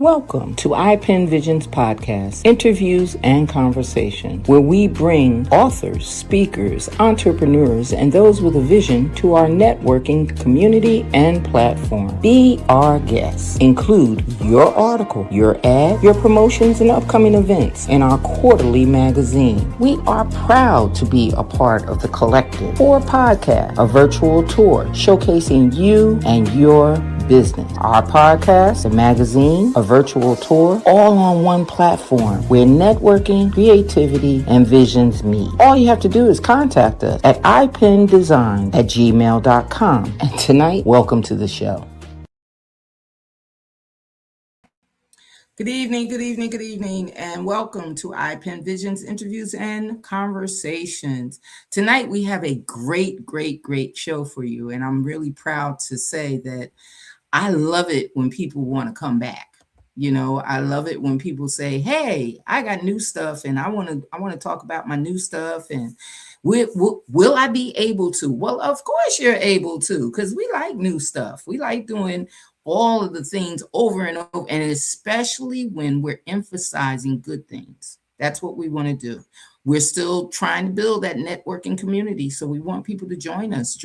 Welcome to iPen Visions Podcast, interviews and conversations, where we bring authors, speakers, entrepreneurs, and those with a vision to our networking community and platform. Be our guest. Include your article, your ad, your promotions, and upcoming events in our quarterly magazine. We are proud to be a part of the Collective or podcast, a virtual tour showcasing you and your business. Our podcast, the magazine, a virtual tour, all on one platform where networking, creativity, and visions meet. All you have to do is contact us at ipendesign@gmail.com. And tonight, welcome to the show. Good evening, and welcome to iPen Visions Interviews and Conversations. Tonight, we have a great show for you, and I'm really proud to say that I love it when people want to come back. You know, I love it when people say, "Hey, I got new stuff, and I want to talk about my new stuff." And will I be able to? Well, of course you're able to, because we like new stuff. We like doing all of the things over and over, and especially when we're emphasizing good things. That's what we want to do. We're still trying to build that networking community. So we want people to join us,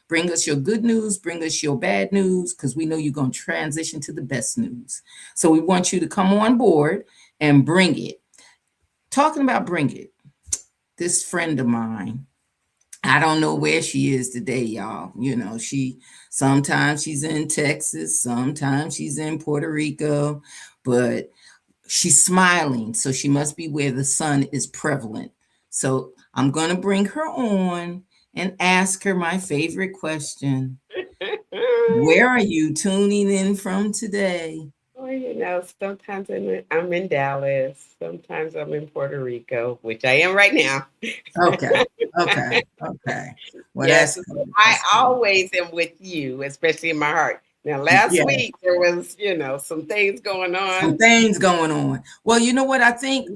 bring us your good news, bring us your bad news, because we know you're going to transition to the best news. So we want you to come on board and bring it. Talking about bring it, this friend of mine, I don't know where she is today, y'all. You know, sometimes she's in Texas, sometimes she's in Puerto Rico, but she's smiling, so she must be where the sun is prevalent. So I'm going to bring her on and ask her my favorite question. Where are you tuning in from today? Well, sometimes I'm in Dallas, sometimes I'm in Puerto Rico, which I am right now. Okay. Well, yes, that's cool. I always am with you, especially in my heart. Now, last week there was, some things going on. Well, you know what? I think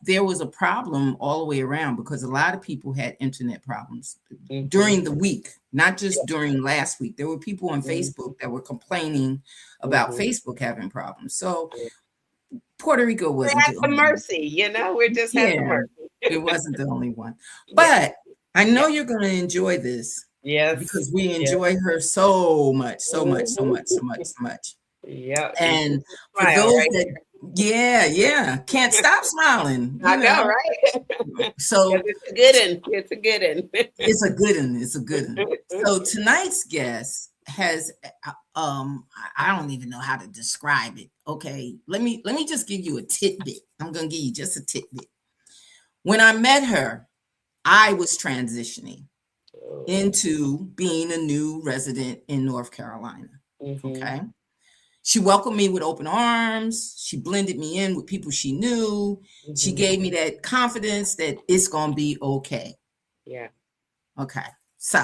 there was a problem all the way around, because a lot of people had internet problems during the week, not just during last week. There were people on Facebook that were complaining about Facebook having problems. So Puerto Rico wasn't the only mercy, we're just having the mercy. It wasn't the only one. But I know you're going to enjoy this. Yes. Because we enjoy her so much. Yeah. And for those that, can't stop smiling. I know, right? So it's a good one. It's a good one. So tonight's guest has, I don't even know how to describe it. Okay, let me just give you a tidbit. I'm going to give you just a tidbit. When I met her, I was transitioning into being a new resident in North Carolina. Okay. She welcomed me with open arms. She blended me in with people she knew. She gave me that confidence that it's going to be okay. Yeah. Okay. So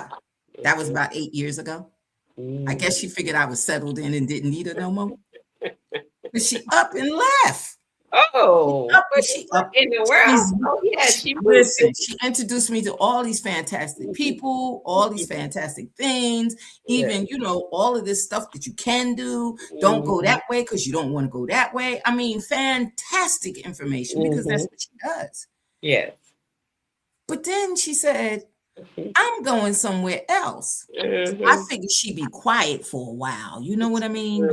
that was about 8 years ago. I guess she figured I was settled in and didn't need her no more. But she up and left. Oh, she up in the world. She introduced me to all these fantastic people, all these fantastic things, even, all of this stuff that you can do. Don't go that way because you don't want to go that way. I mean, fantastic information, because that's what she does. Yes. But then she said, I'm going somewhere else. I figured she'd be quiet for a while. You know what I mean?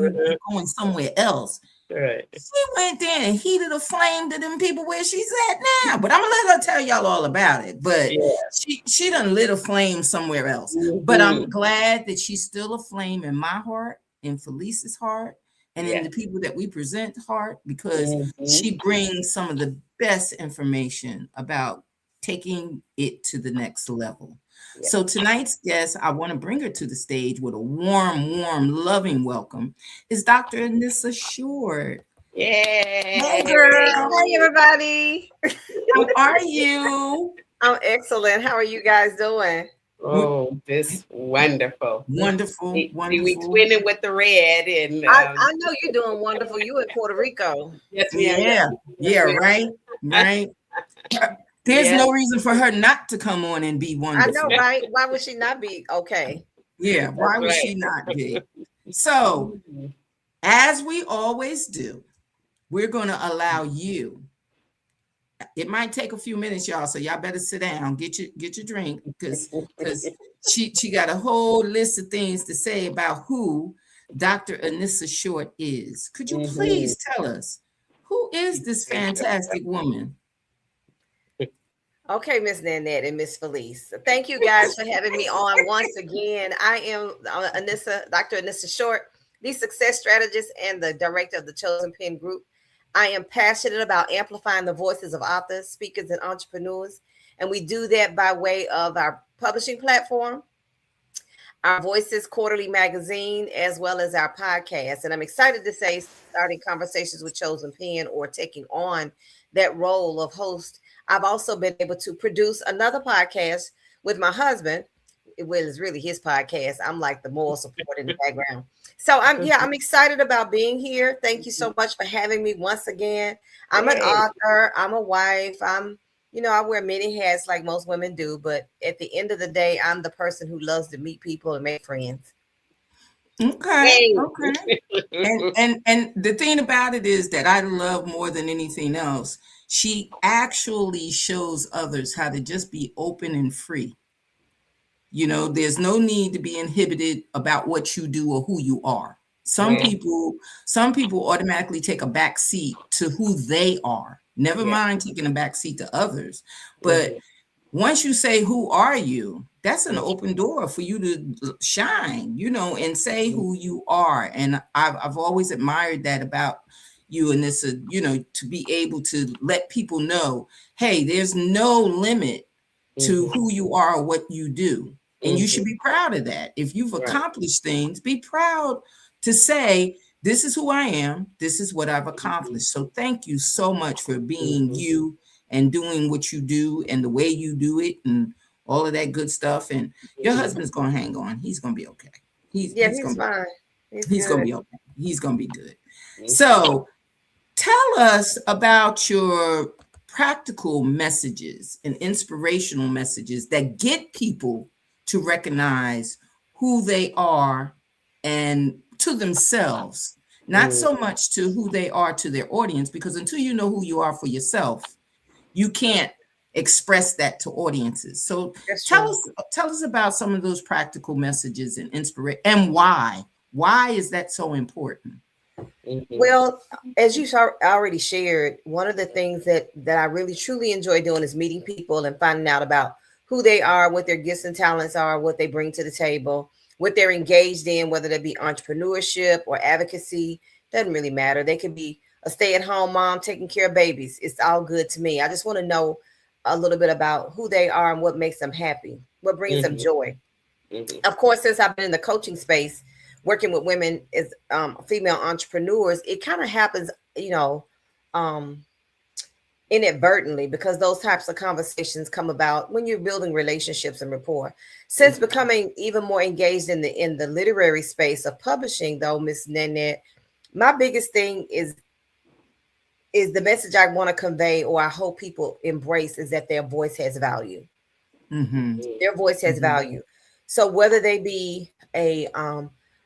Going somewhere else. Right. She went there and heated a flame to them people where she's at now. But I'm gonna let her tell y'all all about it. But she done lit a flame somewhere else. But I'm glad that she's still a flame in my heart, in Felice's heart, and in the people that we present heart, because she brings some of the best information about taking it to the next level. So tonight's guest, I want to bring her to the stage with a warm, loving welcome, is Dr. Anissa Short. Yay! Hey, girl. Hi, everybody. How are you? I'm excellent. How are you guys doing? Oh, this wonderful. Wonderful. We twinning with the red, and I know you're doing wonderful. You in Puerto Rico? Yes, right. There's no reason for her not to come on and be wonderful. I know, right? Why would she not be okay? Yeah, why would she not be? So, as we always do, we're going to allow you. It might take a few minutes, y'all, so y'all better sit down, get your drink, because she got a whole list of things to say about who Dr. Anissa Short is. Could you please tell us who is this fantastic woman? Okay, Miss Nanette and Miss Felice. Thank you guys for having me on once again. I am Anissa, Dr. Anissa Short, the success strategist and the director of the Chosen Pen Group. I am passionate about amplifying the voices of authors, speakers, and entrepreneurs. And we do that by way of our publishing platform, our Voices Quarterly magazine, as well as our podcast. And I'm excited to say, starting conversations with Chosen Pen or taking on that role of host, I've also been able to produce another podcast with my husband. Well, it's really his podcast. I'm like the moral support in the background. So I'm excited about being here. Thank you so much for having me once again. I'm an author. I'm a wife. I wear many hats like most women do, but at the end of the day, I'm the person who loves to meet people and make friends. Okay. And the thing about it is that I love more than anything else, she actually shows others how to just be open and free. There's no need to be inhibited about what you do or who you are. Some people automatically take a back seat to who they are. Never mind taking a back seat to others. But once you say, who are you? That's an open door for you to shine, and say who you are. And I've always admired that about you, and this, to be able to let people know, hey, there's no limit to who you are or what you do. And you should be proud of that. If you've accomplished things, be proud to say, this is who I am. This is what I've accomplished. So thank you so much for being you and doing what you do and the way you do it and all of that good stuff. And your husband's going to hang on. He's going to be okay. He's fine. He's going to be okay. He's going to be good. So tell us about your practical messages and inspirational messages that get people to recognize who they are and to themselves, not so much to who they are to their audience, because until you know who you are for yourself, you can't express that to audiences. So tell us about some of those practical messages and inspiration, and why is that so important? Well, as you already shared, one of the things that I really truly enjoy doing is meeting people and finding out about who they are, what their gifts and talents are, what they bring to the table, what they're engaged in, whether that be entrepreneurship or advocacy. Doesn't really matter. They could be a stay-at-home mom taking care of babies. It's all good to me. I just want to know a little bit about who they are and what makes them happy, what brings them joy. Of course, since I've been in the coaching space, working with women as female entrepreneurs, it kind of happens, inadvertently, because those types of conversations come about when you're building relationships and rapport. Since becoming even more engaged in the literary space of publishing, though, Miss Nanette, my biggest thing is the message I want to convey, or I hope people embrace, is that their voice has value. Their voice has value. So whether they be a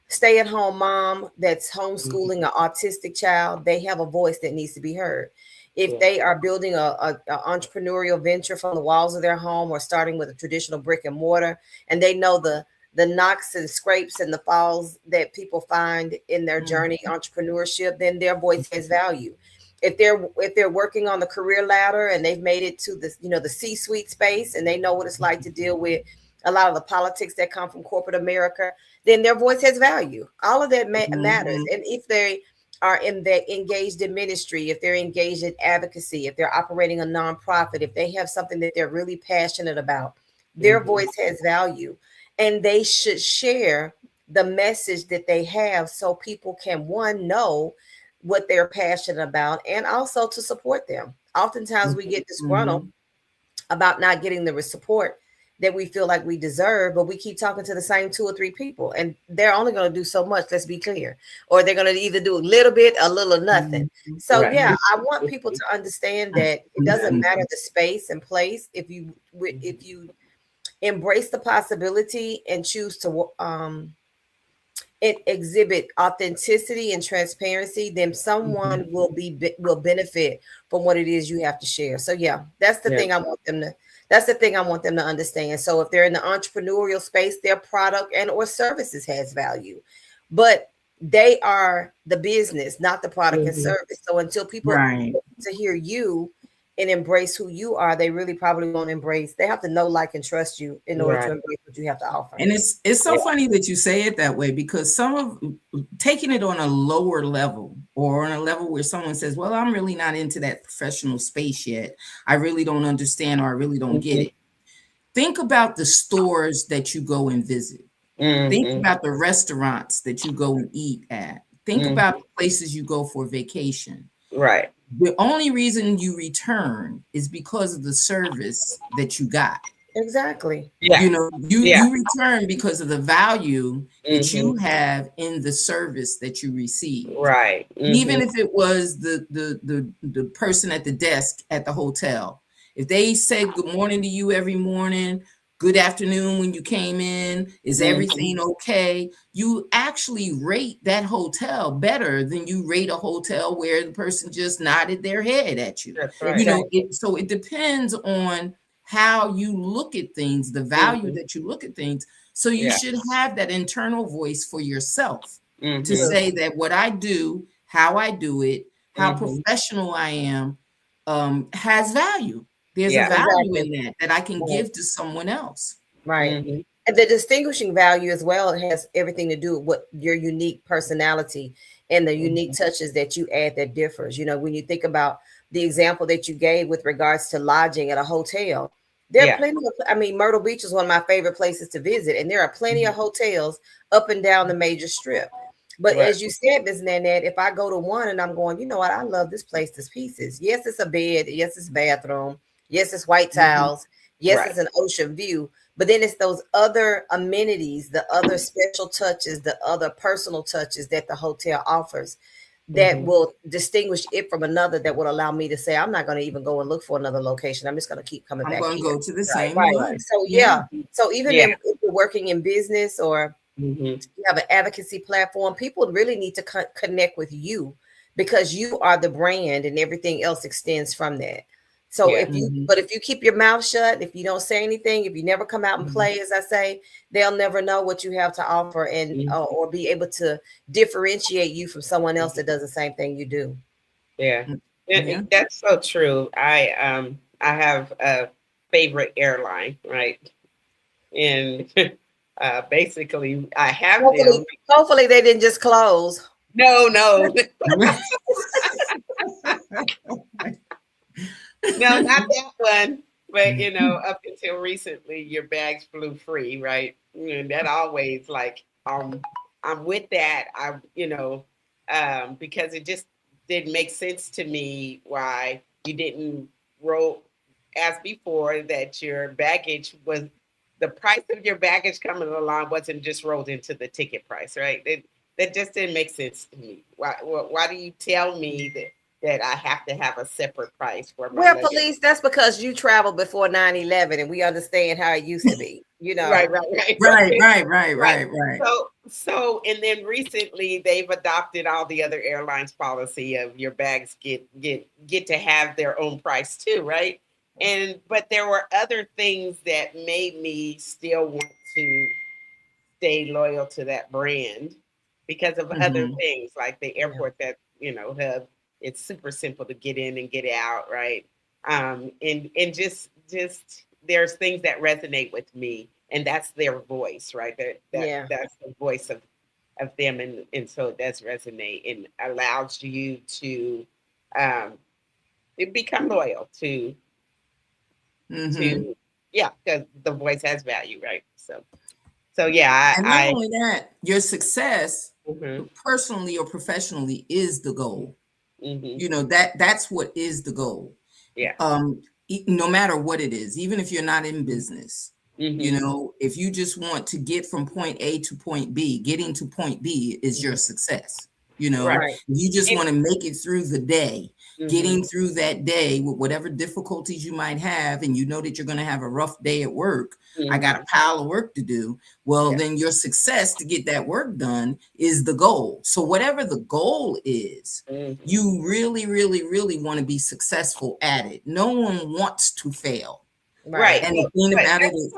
stay-at-home mom that's homeschooling an autistic child, they have a voice that needs to be heard. If they are building a entrepreneurial venture from the walls of their home, or starting with a traditional brick and mortar, and they know the knocks and scrapes and the falls that people find in their journey entrepreneurship, then their voice has value. If they're working on the career ladder and they've made it to the C-suite space, and they know what it's like to deal with a lot of the politics that come from corporate America, then their voice has value. All of that matters. And if they are engaged in ministry, if they're engaged in advocacy, if they're operating a nonprofit, if they have something that they're really passionate about, their voice has value. And they should share the message that they have, so people can, one, know what they're passionate about, and also to support them. Oftentimes we get disgruntled about not getting the support that we feel like we deserve, but we keep talking to the same 2 or 3 people, and they're only going to do so much, let's be clear, or they're going to either do a little bit, a little, or nothing. So I want people to understand that it doesn't matter the space and place. If you embrace the possibility and choose to it exhibit authenticity and transparency, then someone will benefit from what it is you have to share. So yeah, that's the thing I want them to. That's the thing I want them to understand. So if they're in the entrepreneurial space, their product and or services has value, but they are the business, not the product and service. So until people Right. to hear you and embrace who you are, they really probably won't embrace. They have to know, like, and trust you in order to embrace what you have to offer. And it's so funny that you say it that way, because some of taking it on a lower level, or on a level where someone says, well, I'm really not into that professional space yet. I really don't understand, or I really don't get it. Think about the stores that you go and visit. Think about the restaurants that you go and eat at. Think about the places you go for vacation. Right. The only reason you return is because of the service that you got. Exactly. Yeah. You know, you return because of the value that you have in the service that you receive. Right. Even if it was the person at the desk at the hotel. If they said good morning to you every morning, good afternoon when you came in, is everything okay? You actually rate that hotel better than you rate a hotel where the person just nodded their head at you. That's right. You know, so it depends on how you look at things, the value that you look at things. So you should have that internal voice for yourself to say that what I do, how I do it, how professional I am, has value. There's a value in that I can give to someone else. Right. And the distinguishing value as well has everything to do with what your unique personality and the unique touches that you add that differs. You know, when you think about the example that you gave with regards to lodging at a hotel, there are plenty of, I mean, Myrtle Beach is one of my favorite places to visit, and there are plenty of hotels up and down the major strip. But as you said, Ms. Nanette, if I go to one and I'm going, you know what, I love this place to pieces. Yes, it's a bed. Yes, it's a bathroom. Yes, it's white tiles. Yes, it's an ocean view. But then it's those other amenities, the other special touches, the other personal touches that the hotel offers that will distinguish it from another, that would allow me to say, I'm not going to even go and look for another location. I'm just going to keep coming back. I'm going to go to the same one. one. So so even if you're working in business or you have an advocacy platform, people really need to connect with you, because you are the brand and everything else extends from that. So if you keep your mouth shut, if you don't say anything, if you never come out and play, as I say, they'll never know what you have to offer, and or be able to differentiate you from someone else that does the same thing you do. Yeah. That's so true. I have a favorite airline, right? And basically I have them. Hopefully they didn't just close. No. No, not that one. But you know, up until recently, your bags flew free, right? And that always like I'm with that. Because it just didn't make sense to me why you didn't roll as before, that your baggage was, the price of your baggage coming along wasn't just rolled into the ticket price, right? That just didn't make sense to me. Why do you tell me that I have to have a separate price for my luggage? Police, that's because you traveled before 9/11 and we understand how it used to be, you know. Right. So and then recently they've adopted all the other airlines policy of your bags get to have their own price too, right? But there were other things that made me still want to stay loyal to that brand because of other things, like the airport that, hub. It's super simple to get in and get out, right? And just there's things that resonate with me, and that's their voice, right? That's the voice of them, and so it does resonate and allows you to become loyal to because the voice has value, right? So yeah, and not only that, your success personally or professionally is the goal. You know, that's what is the goal. Yeah. No matter what it is, even if you're not in business, you know, if you just want to get from point A to point B, getting to point B is your success. You know, Right. you just And, want to make it through the day, mhm, getting through that day with whatever difficulties you might have, and you know that you're going to have a rough day at work. I got a mhm, pile of work to do. Well, yeah. then your success to get that work done is the goal. So, whatever the goal is, Mhm. you really, really, really want to be successful at it. No one wants to fail. Right. Right. And the Well, thing but about it is,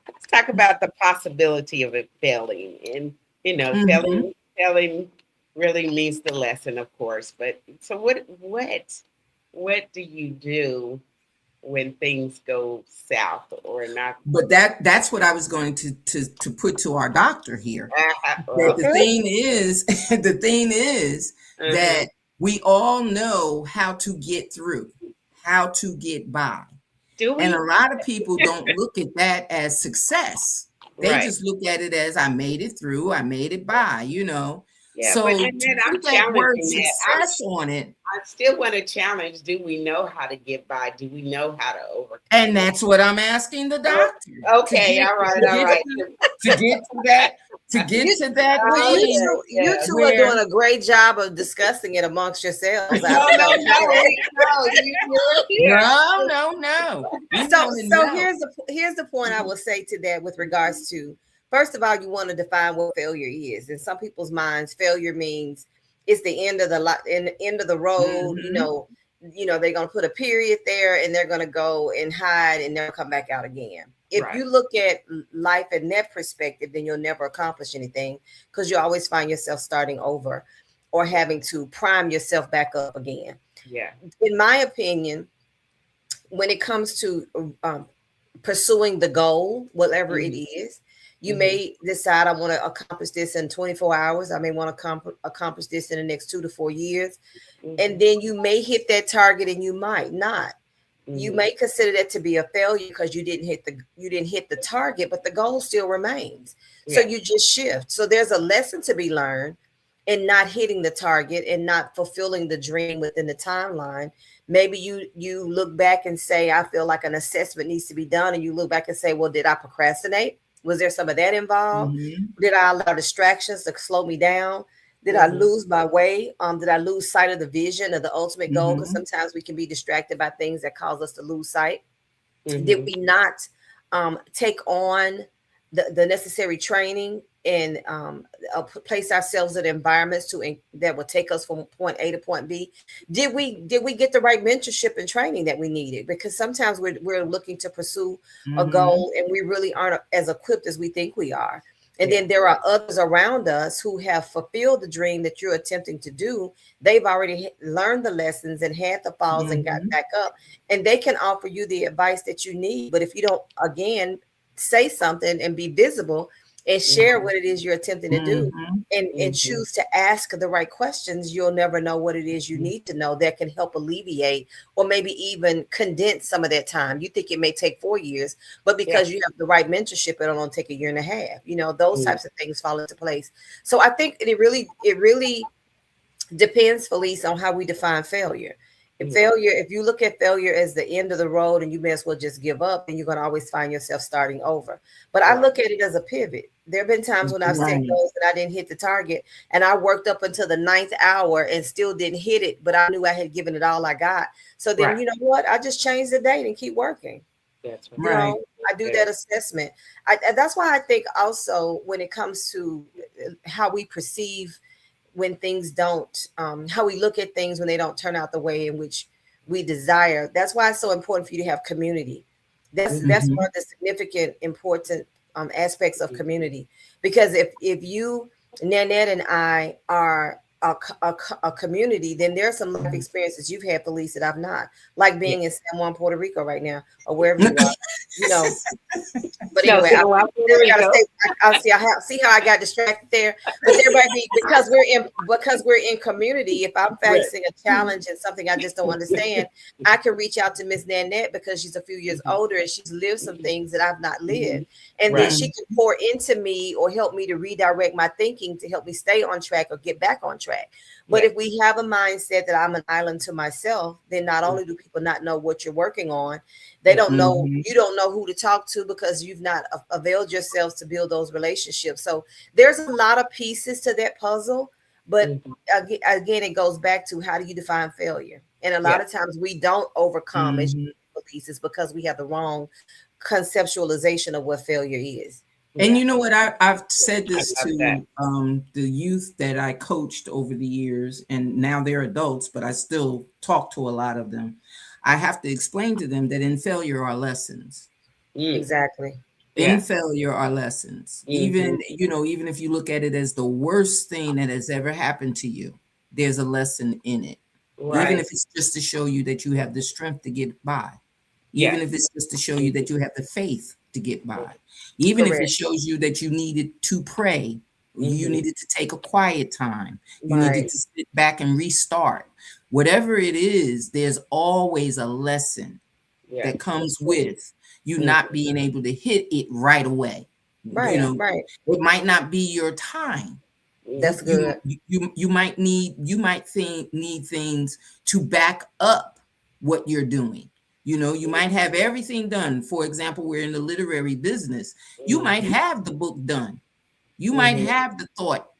let's talk about the possibility of it failing. And, mhm. failing really means the lesson, of course. But so what do you do when things go south or not? But that's what I was going to put to our doctor here. That Well, the thing is, the thing is uh-huh. that we all know how to get through, how to get by. Do And a we? lot of people don't look at that as success. They Right. just look at it as I made it through, I made it by, you know. Yeah, but So and to then I'm put that word challenging that. success on it, I still want to challenge. Do we know how to get by? Do we know how to overcome and it? that's what I'm asking the Oh, doctor okay, all right, all right. to get to that to get You, to that well, Oh thing yes, you yes. two are where doing a great job of discussing it amongst yourselves. I No, don't no, know. no, no. You're here. no. We So, want to so know. here's the point I will say to that with regards to, first of all, you want to define what failure is. In some people's minds, failure means it's the end of the end of the road. Mhm. They're gonna put a period there and they're gonna go and hide and never come back out again. If Right. you look at life in that perspective, then you'll never accomplish anything because you always find yourself starting over or having to prime yourself back up again. Yeah. In my opinion, when it comes to pursuing the goal, whatever it Hmm. is, you Hmm. may decide I want to accomplish this in 24 hours. I may want to accomplish this in the next 2 to 4 years. And Hmm. then you may hit that target and you might not. You Hmm. may consider that to be a failure because you didn't hit the target, but the goal still remains. So Yeah. you just shift. So there's a lesson to be learned in not hitting the target and not fulfilling the dream within the timeline. Maybe you look back and say, I feel like an assessment needs to be done, and you look back and say, well, did I procrastinate? Was there some of that involved? Mhm. Did I allow distractions to slow me down? Did I Hmm. lose my way? Did I lose sight of the vision of the ultimate goal? Because Mhm. sometimes we can be distracted by things that cause us to lose sight. Did Hmm. we not take on the necessary training and place ourselves in environments that will take us from point A to point B? Did we get the right mentorship and training that we needed? Because sometimes we're looking to pursue a Mhm. goal and we really aren't as equipped as we think we are. And Yeah. then there are others around us who have fulfilled the dream that you're attempting to do. They've already learned the lessons and had the falls and got Mhm. back up, and they can offer you the advice that you need. But if you don't, again, say something and be visible and share Hmm. what it is you're attempting to do, Mhm. and Hmm. choose to ask the right questions, you'll never know what it is you need to know that can help alleviate or maybe even condense some of that time. You think it may take 4 years, but Yeah. because you have the right mentorship, it'll only take a year and a half. Those Hmm. types of things fall into place. So I think it really depends, Felice, on how we define failure. Yeah. If you look at failure as the end of the road and you may as well just give up, then you're going to always find yourself starting over. But I Right. look at it as a pivot. There have been times when I've set Right. goals that I didn't hit the target, and I worked up until the ninth hour and still didn't hit it, but I knew I had given it all I got. So then, Right. you know what? I just changed the date and keep working. That's right. You Right. know, I do Okay. that assessment. And that's why I think also when it comes to how we perceive when things don't, how we look at things when they don't turn out the way in which we desire. That's why it's so important for you to have community. That's one Mhm. of the significant, important aspects of community. Because if you, Nanette, and I are a community, then there are some life experiences you've had, Police, that I've not, like Yeah. being in San Juan, Puerto Rico right now, or wherever you are. You know, but No, anyway, San Juan, Puerto I gotta Rico. say, I see how I got distracted there. But there might be because we're in community. If I'm Right. facing a challenge and something I just don't understand, I can reach out to Miss Nanette because she's a few years Mhm. older and she's lived some Mhm. things that I've not lived, Mhm. and then Right. she Mhm. can pour into me or help me to redirect my thinking to help me stay on track or get back on track. But Yeah. if we have a mindset that I'm an island to myself, then not only do people not know what you're working on, they Yeah. don't know, Mhm. you don't know who to talk to because you've not availed yourselves to build those relationships. So there's a lot of pieces to that puzzle. But Mhm. again, it goes back to how do you define failure? And a lot Yeah. of times we don't overcome as Mhm. police is because we have the wrong conceptualization of what failure is. And Yeah. you know what? I've said I this love that. to the youth that I coached over the years, and now they're adults, but I still talk to a lot of them. I have to explain to them that in failure are lessons. Mm. Exactly. In Yeah. failure are lessons. Mhm. Even if you look at it as the worst thing that has ever happened to you, there's a lesson in it. Even if Right. it's just to show you that you have the strength to get by. Even if Yes. it's just to show you Mhm. that you have the faith to get by. Even if it Correct. shows you that you needed to pray, you Mhm. needed to take a quiet time, you needed Right. to sit back and restart. Whatever it is, there's always a lesson Yeah. that comes That's true. with you not Mhm. being able to hit it right away. You Yeah. Right. know, Right. it might not be your time. Mhm. That's good. You might need things to back up what you're doing. You might have everything done. For example, we're in the literary business. You might Mhm. have the book done. You might Mhm. have the thought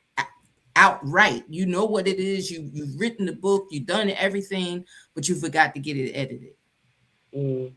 outright. You know what it is. You've written the book. You've done everything, but you forgot to get it edited. Mhm.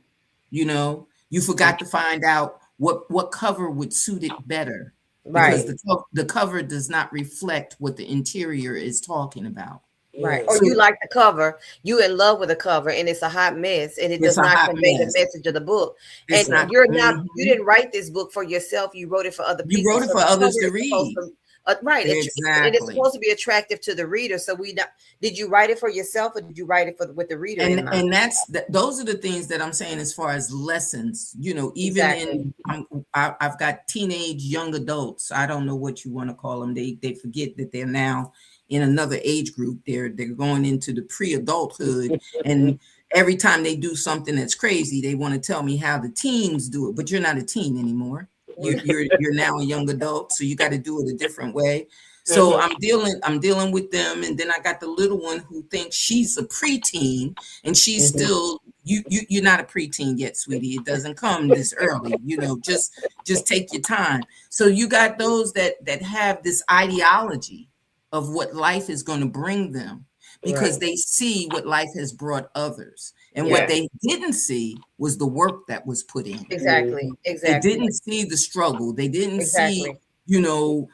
You Mhm. forgot to find out what cover would suit it better, because Right. the cover does not reflect what the interior is talking about. Right. Or Mhm. you So like the cover, you in love with the cover, and it's a hot mess, and it it's does a not hot convey the mess. message of the book. It's And not. you Mhm. didn't write this book for yourself. You wrote it for other You people. wrote it So for the others cover to is supposed read. to, right. It is Exactly. supposed to be attractive to the reader. So we not, did you write it for yourself or did you write it for with the reader in mind? And those are the things that I'm saying as far as lessons. Even Exactly. in I've got teenage young adults. I don't know what you want to call them. They forget that they're now in another age group. They're going into the pre-adulthood, and every time they do something that's crazy, they want to tell me how the teens do it. But you're not a teen anymore. You're now a young adult, so you got to do it a different way. So Mhm. I'm dealing with them, and then I got the little one who thinks she's a preteen, and she's Mhm. still you're not a preteen yet, sweetie. It doesn't come this early. Just take your time. So you got those that have this ideology of what life is going to bring them, because Right. they see what life has brought others, and what Yeah. they didn't see was the work that was put in. Exactly. Mhm. They Exactly. didn't see the struggle. They didn't see, Exactly. you know,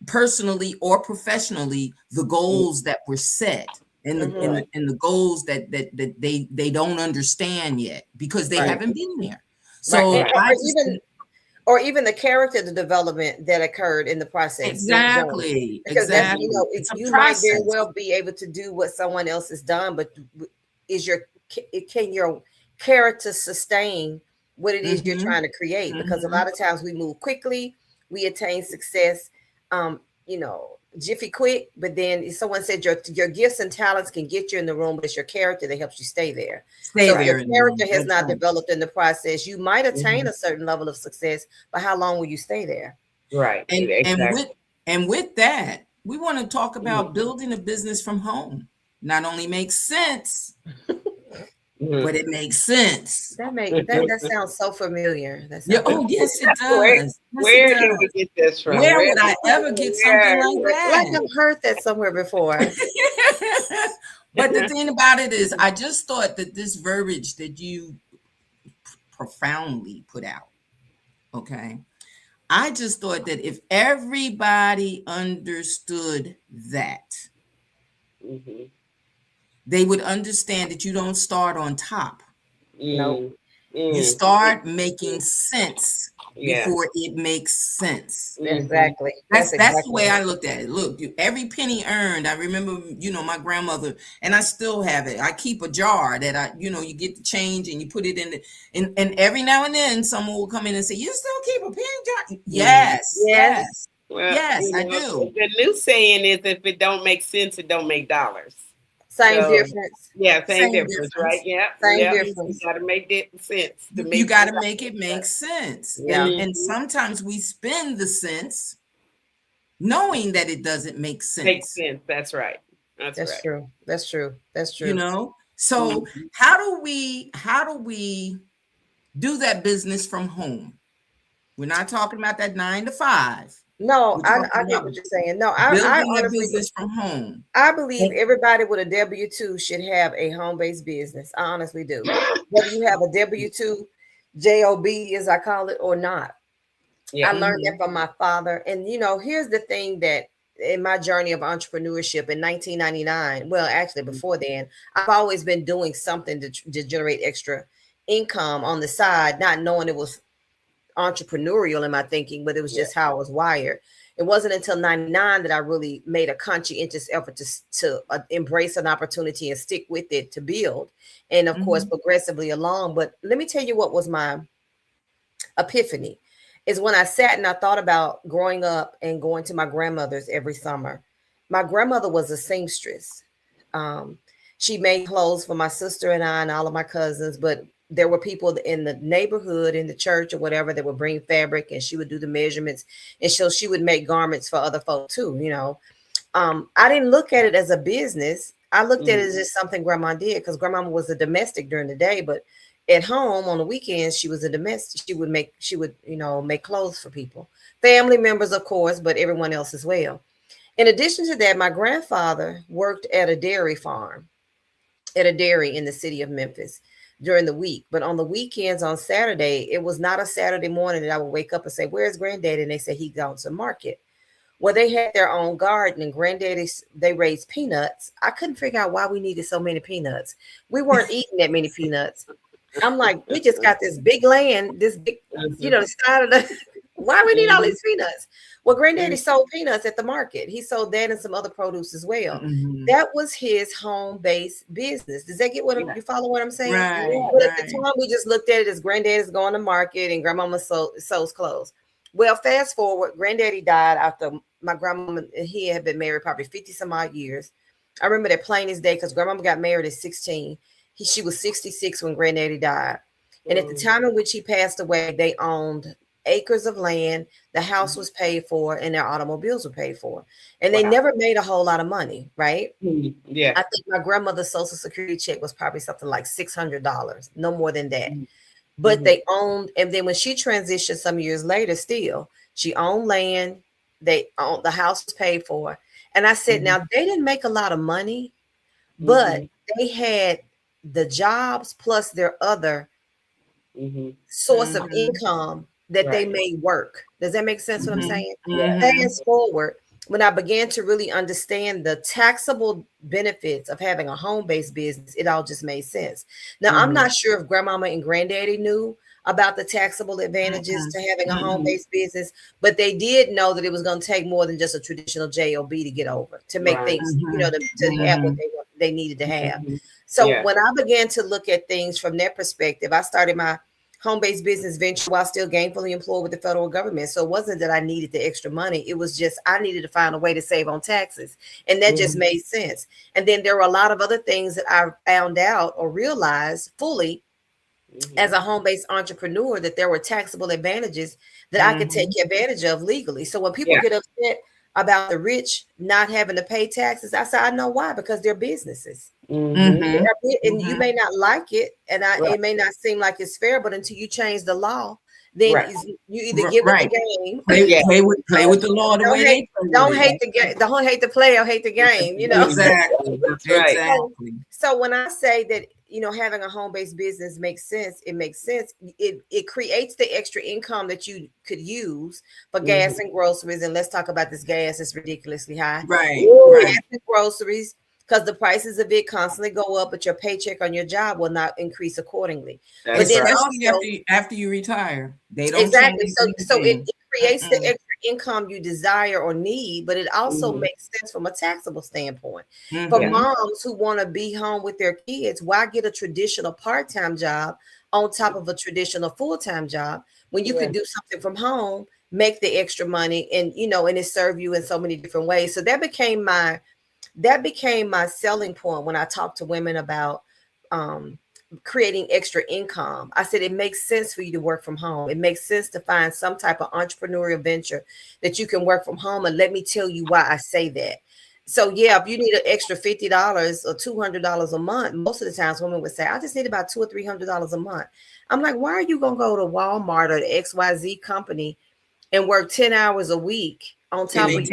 personally or professionally, the goals that were set, and the and Hmm. the, Right. and the goals that they don't understand yet, because they Right. haven't been there. Right. So Right. I just Or even the character the development that occurred in the process. Don't because that's Mhm. exactly, it, it's a you might very process. well be able to do what someone else has done, but is your can your character sustain what it is you're Hmm. trying to create? Because a Hmm. lot of times we move quickly, we attain success, jiffy quick. But then someone said your gifts and talents can get you in the room, but it's your character that helps you stay there. Stay So if your there Right. in the character room. has That's not right. developed in the process, you might attain Mhm. a certain level of success, but how long will you stay there? Right. And and with Exactly. and with that, we want to talk Mhm. about building a business from home. Not only makes sense, Mhm. but it makes sense. That sounds so familiar. That Yeah. sounds so Oh, yes, it Where does. Yes, it where did we does. get this from? Where Where would I ever get something like like that? I've heard that somewhere before. But the thing about it is, I just thought that this verbiage that you profoundly put out, okay? I just thought that if everybody understood that, Mhm. they would understand that you don't start on top. Nope. Mm. You Mm. start making sense Yeah. before it makes sense. Mhm. Exactly. That's That's the exactly way I right. looked at it. Look, every penny earned. I remember, my grandmother, and I still have it. I keep a jar that you get the change and you put it in and every now and then someone will come in and say, "You still keep a penny jar?" Mhm. Yes, Yes. yes, Well, yes, I do. the new saying is if it don't make sense, it don't make dollars. Same So difference. yeah, same Same difference, right? difference. Yeah, Same yeah. Same You difference. difference. got to make that sense to You make got some to make it dollars. make sense, Yeah. and Mhm. sometimes we spend the sense knowing that it doesn't make Makes sense. sense. That's right. That's That's right. true. That's true. That's You true. know. So Mhm. how do we do that business from home? We're not talking about that 9 to 5. No, We're I talking get about what you're saying. No, I building a honestly, business from home. I believe everybody with a W-2 should have a home-based business. I honestly do. Whether you have a W-2 job, as I call it, or not. I Yeah. learned that Mhm. from my father. And here's the thing, that in my journey of entrepreneurship in 1999, well, actually before then, I've always been doing something to generate extra income on the side, not knowing it was entrepreneurial in my thinking, but it was Yeah. just how I was wired. It wasn't until 99 that I really made a conscientious effort to embrace an opportunity and stick with it to build, and of course Mhm. progressively along. But let me tell you what was my epiphany is when I sat and I thought about growing up and going to my grandmother's every summer. My grandmother was a seamstress. Um, she made clothes for my sister and I and all of my cousins, but there were people in the neighborhood, in the church or whatever, that would bring fabric, and she would do the measurements, and so she would make garments for other folk too. I didn't look at it as a business. I looked at it Mhm. as just something grandma did, because grandma was a domestic during the day, but at home on the weekends she was a domestic. She would make clothes for people, family members of course, but everyone else as well. In addition to that, my grandfather worked at a dairy farm, at a dairy in the city of Memphis during the week. But on the weekends, on Saturday, it was not a Saturday morning that I would wake up and say, "Where's granddaddy?" And they said he gone to market. Well, they had their own garden, and granddaddy's, they raised peanuts. I couldn't figure out why we needed so many peanuts. We weren't eating that many peanuts. I'm like, we just got this big land, this big, the side of the. Why we need all Mhm. these peanuts? Well, granddaddy Mhm. sold peanuts at the market. He sold that and some other produce as well. Mhm. That was his home-based business. Does that get what Yeah. you follow what I'm saying? Right, But at the right. time, we just looked at it as granddaddy's going to market and grandmama sews clothes. Well, fast forward, granddaddy died after my grandmama. He had been married probably 50 some odd years. I remember that plain as day because grandmama got married at 16. She was 66 when granddaddy died. And at the Mhm. time in which he passed away, they owned acres of land, the house Mhm. was paid for, and their automobiles were paid for. And they Wow. never made a whole lot of money, right? Mhm. Yeah. I think my grandmother's social security check was probably something like $600, no more than that. Mhm. But Mhm. they owned, and then when she transitioned some years later, still, she owned land, they owned, the house was paid for. And I said, Mhm. now they didn't make a lot of money, but Mhm. they had the jobs plus their other Mhm. source of Mhm. income that they Right. made work. Does that make sense what I'm Mhm. saying? Yeah. Mhm. Fast forward, when I began to really understand the taxable benefits of having a home-based business, it all just made sense. Now, I'm Mhm. not sure if grandmama and granddaddy knew about the taxable advantages Mm-mm. to having a Mm-mm. home-based business, but they did know that it was going to take more than just a traditional job to get over, to make Right. things, Mhm. to have what Mhm. they needed to have. Mhm. So Yeah. when I began to look at things from that perspective, I started my home-based business venture while still gainfully employed with the federal government. So it wasn't that I needed the extra money. It was just I needed to find a way to save on taxes. And that just Mhm. made sense. And then there were a lot of other things that I found out or realized fully as Mhm. a home-based entrepreneur, that there were taxable advantages that I could take Mhm. advantage of legally. So when people Yeah. get upset about the rich not having to pay taxes, I say I know why, because they're businesses. Mhm. Mhm. And you Mhm. may not like it, and Right. it may not seem like it's fair, but until you change the law, then Right. you either get with the Right. game. Yeah. Play with the law the don't way hate they play with don't it. hate the game, don't hate the play or hate the game. Exactly. That's right. So, Exactly. so when I say that, having a home-based business makes sense, it makes sense. It creates the extra income that you could use for gas Mhm. and groceries. And let's talk about this gas. It's ridiculously high. Right. Woo, Ooh. gas Right. and groceries, because the prices of it constantly go up, but your paycheck on your job will not increase accordingly. But That's then right. Especially also, after you retire, they don't exactly. change So anything. it creates the Mm-mm. extra income you desire or need, but it also Mhm. makes sense from a taxable standpoint. For Yeah. Mhm. moms who want to be home with their kids, why get a traditional part-time job on top of a traditional full-time job when you Yeah. could do something from home, make the extra money, and and it serve you in so many different ways. So that became my selling point when I talk to women about um, creating extra income. I said it makes sense for you to work from home. It makes sense to find some type of entrepreneurial venture that you can work from home. And let me tell you why I say that. So yeah, if you need an extra $50 or $200 a month, most of the times women would say, I just need about $200 or $300 a month. I'm like, why are you gonna go to Walmart or the XYZ company and work 10 hours a week on And top they of you?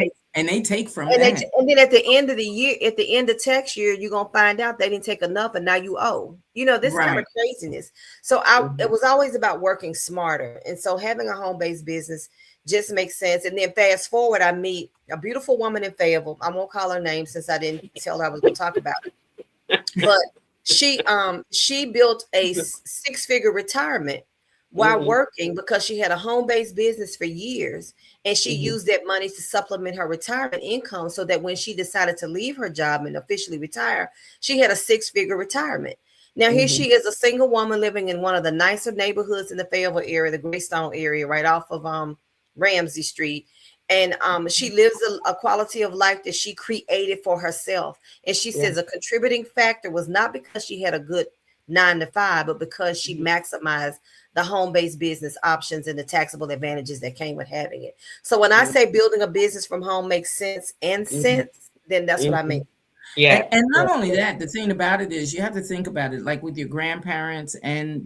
take from And, that. and then at the end of the year, at the end of tax year, you're gonna find out they didn't take enough and now you owe. This kind of Right. craziness. So it was always about working smarter. And so having a home-based business just makes sense. And then fast forward, I meet a beautiful woman in Fayetteville. I won't call her name since I didn't tell her I was gonna talk about it. But she built a six-figure retirement while working because she had a home-based business for years, and she used that money to supplement her retirement income so that when she decided to leave her job and officially retire, she had a six-figure retirement. Now here she is, a single woman living in one of the nicer neighborhoods in the Fayetteville area, the Greystone area, right off of Ramsey Street. And she lives a quality of life that she created for herself. And she says a contributing factor was not because she had a good 9 to 5, but because she maximized the home-based business options and the taxable advantages that came with having it. So when I say building a business from home makes sense and sense, then that's what I mean. Yeah. And not only that, the thing about it is you have to think about it like with your grandparents and,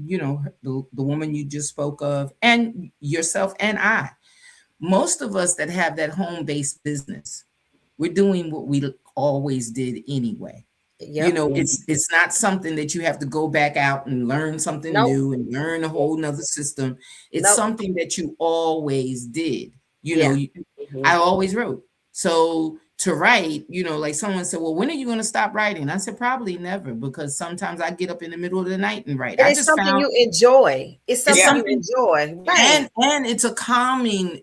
the woman you just spoke of and yourself and I. Most of us that have that home-based business, we're doing what we always did anyway. Yep. It's not something that you have to go back out and learn something Nope. new and learn a whole nother system. It's Nope. something that you always did. Yeah. I always wrote. So to write, like someone said, well, when are you going to stop writing? I said, probably never, because sometimes I get up in the middle of the night and write. And I it's just something found you enjoy. It's it's something you something, enjoy. Right. and it's a calming,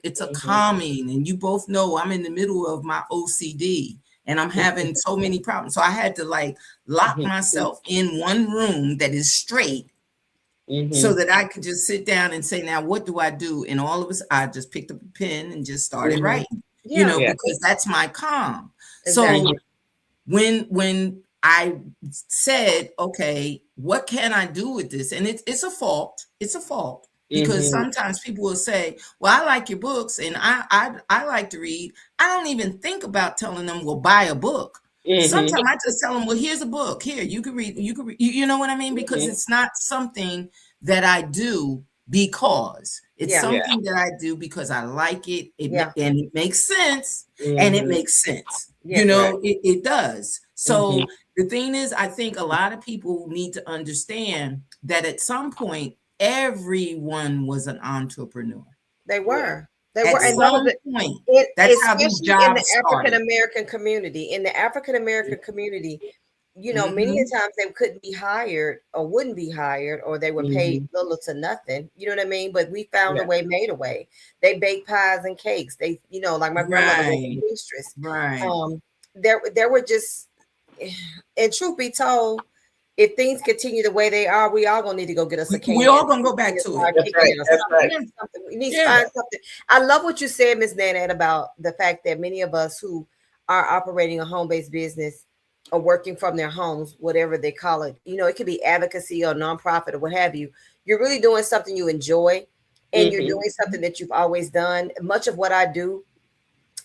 and you both know I'm in the middle of my OCD and I'm having so many problems. So I had to like lock myself in one room that is straight so that I could just sit down and say, now what do I do? And all of us, I just picked up a pen and just started writing, Yeah. because that's my calm. Exactly. So when I said, okay, what can I do with this? And it's a fault. It's a fault because sometimes people will say, well, I like your books and I like to read. I don't even think about telling them, well, buy a book. Sometimes I just tell them, well, here's a book. Here, you can read. You know what I mean? Because it's not something that I do because it's something that I do because I like it. And it makes sense. And it makes sense. It does. So the thing is, I think a lot of people need to understand that at some point, everyone was an entrepreneur. They were. They At were. And that was some point, that's how these especially in the jobs African started. American community. In the African American community, many Mhm. times they couldn't be hired or wouldn't be hired, or they were paid little to nothing. You know what I mean? But we found a way, made a way. They baked pies and cakes. They, like my grandmother was Right. a mistress. Right. There were just, and truth be told, if things continue the way they are, we all gonna need to go get us a can. We all gonna go back to it. That's right. That's right. We need to find something. I love what you said, Ms. Nanette, about the fact that many of us who are operating a home-based business or working from their homes, whatever they call it, it could be advocacy or nonprofit or what have you. You're really doing something you enjoy, and you're doing something that you've always done. Much of what I do,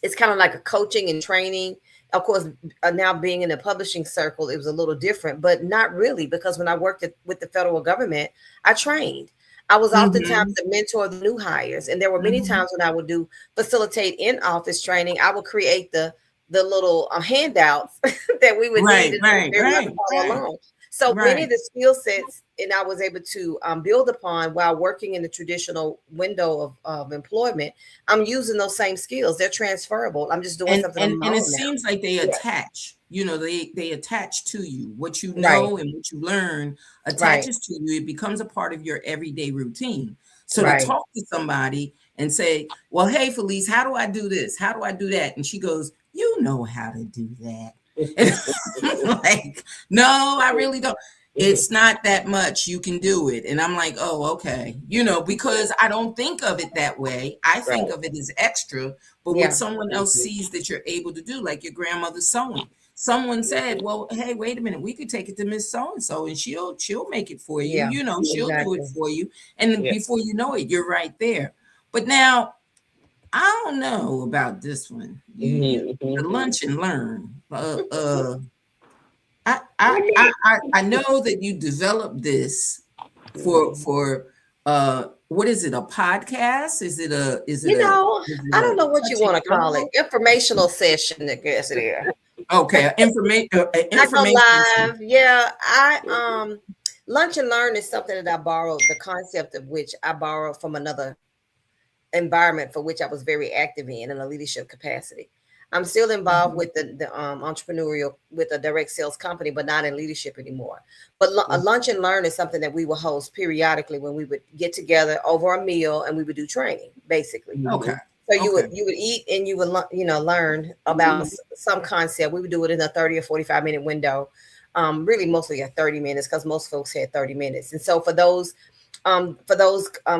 it's kind of like a coaching and training. Of course, now being in the publishing circle, it was a little different, but not really, because when I worked with the federal government, I trained. I was oftentimes the mentor of the new hires, and there were many times when I would facilitate in office training. I would create the little handouts that we would need to follow along. So many of the skill sets, and I was able to build upon while working in the traditional window of employment. I'm using those same skills. They're transferable. I'm just doing something on my and own it now. seems like they attach. They attach to you. What you Right. know and what you learn Right. attaches to you. It becomes a part of your everyday routine. So to Right. talk to somebody and say, well, hey, Felice, how do I do this? How do I do that? And she goes, you know how to do that. And I'm like, no, I really don't. It's not that much. You can do it. And I'm like, oh, okay. Because I don't think of it that way. I think of it as extra, but Yeah. what someone else sees that you're able to do, like your grandmother's sewing. Someone said, well, hey, wait a minute. We could take it to Miss So-and-so and she'll make it for you. Yeah, She'll do it exactly. for you. And before you know it, you're right there. But now I don't know about this one. You the lunch and learn. I know that you developed this for what is it, a podcast? Is it a I don't know what you touching want to call it. journal? Informational session, I guess it is. Okay, I go information. live. Yeah, lunch and learn is something that I borrowed, the concept of which I borrowed from another environment for which I was very active in a leadership capacity. I'm still involved with the entrepreneurial with a direct sales company, but not in leadership anymore. But a lunch and learn is something that we will host periodically when we would get together over a meal and we would do training, basically. Okay. So you would eat and you would learn about some concept. We would do it in a 30 or 45-minute window, really mostly at 30 minutes because most folks had 30 minutes. And so for those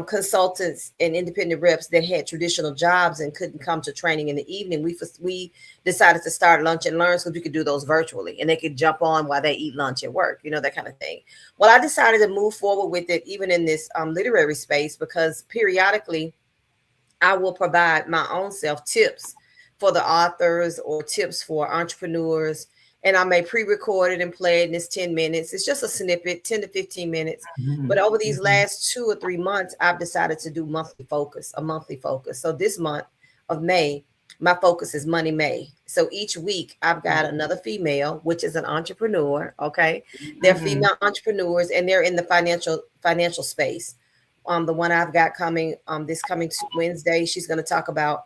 consultants and independent reps that had traditional jobs and couldn't come to training in the evening, we decided to start lunch and learn so we could do those virtually and they could jump on while they eat lunch at work, that kind of thing. Well, I decided to move forward with it even in this literary space because periodically I will provide my own self tips for the authors or tips for entrepreneurs. And I may pre-record it and play it in this 10 minutes. It's just a snippet, 10 to 15 minutes. But over these last 2 or 3 months, I've decided to do a monthly focus. So this month of May, my focus is Money May. So each week I've got another female, which is an entrepreneur. Okay. They're female entrepreneurs and they're in the financial space. The one I've got coming this coming Wednesday, she's going to talk about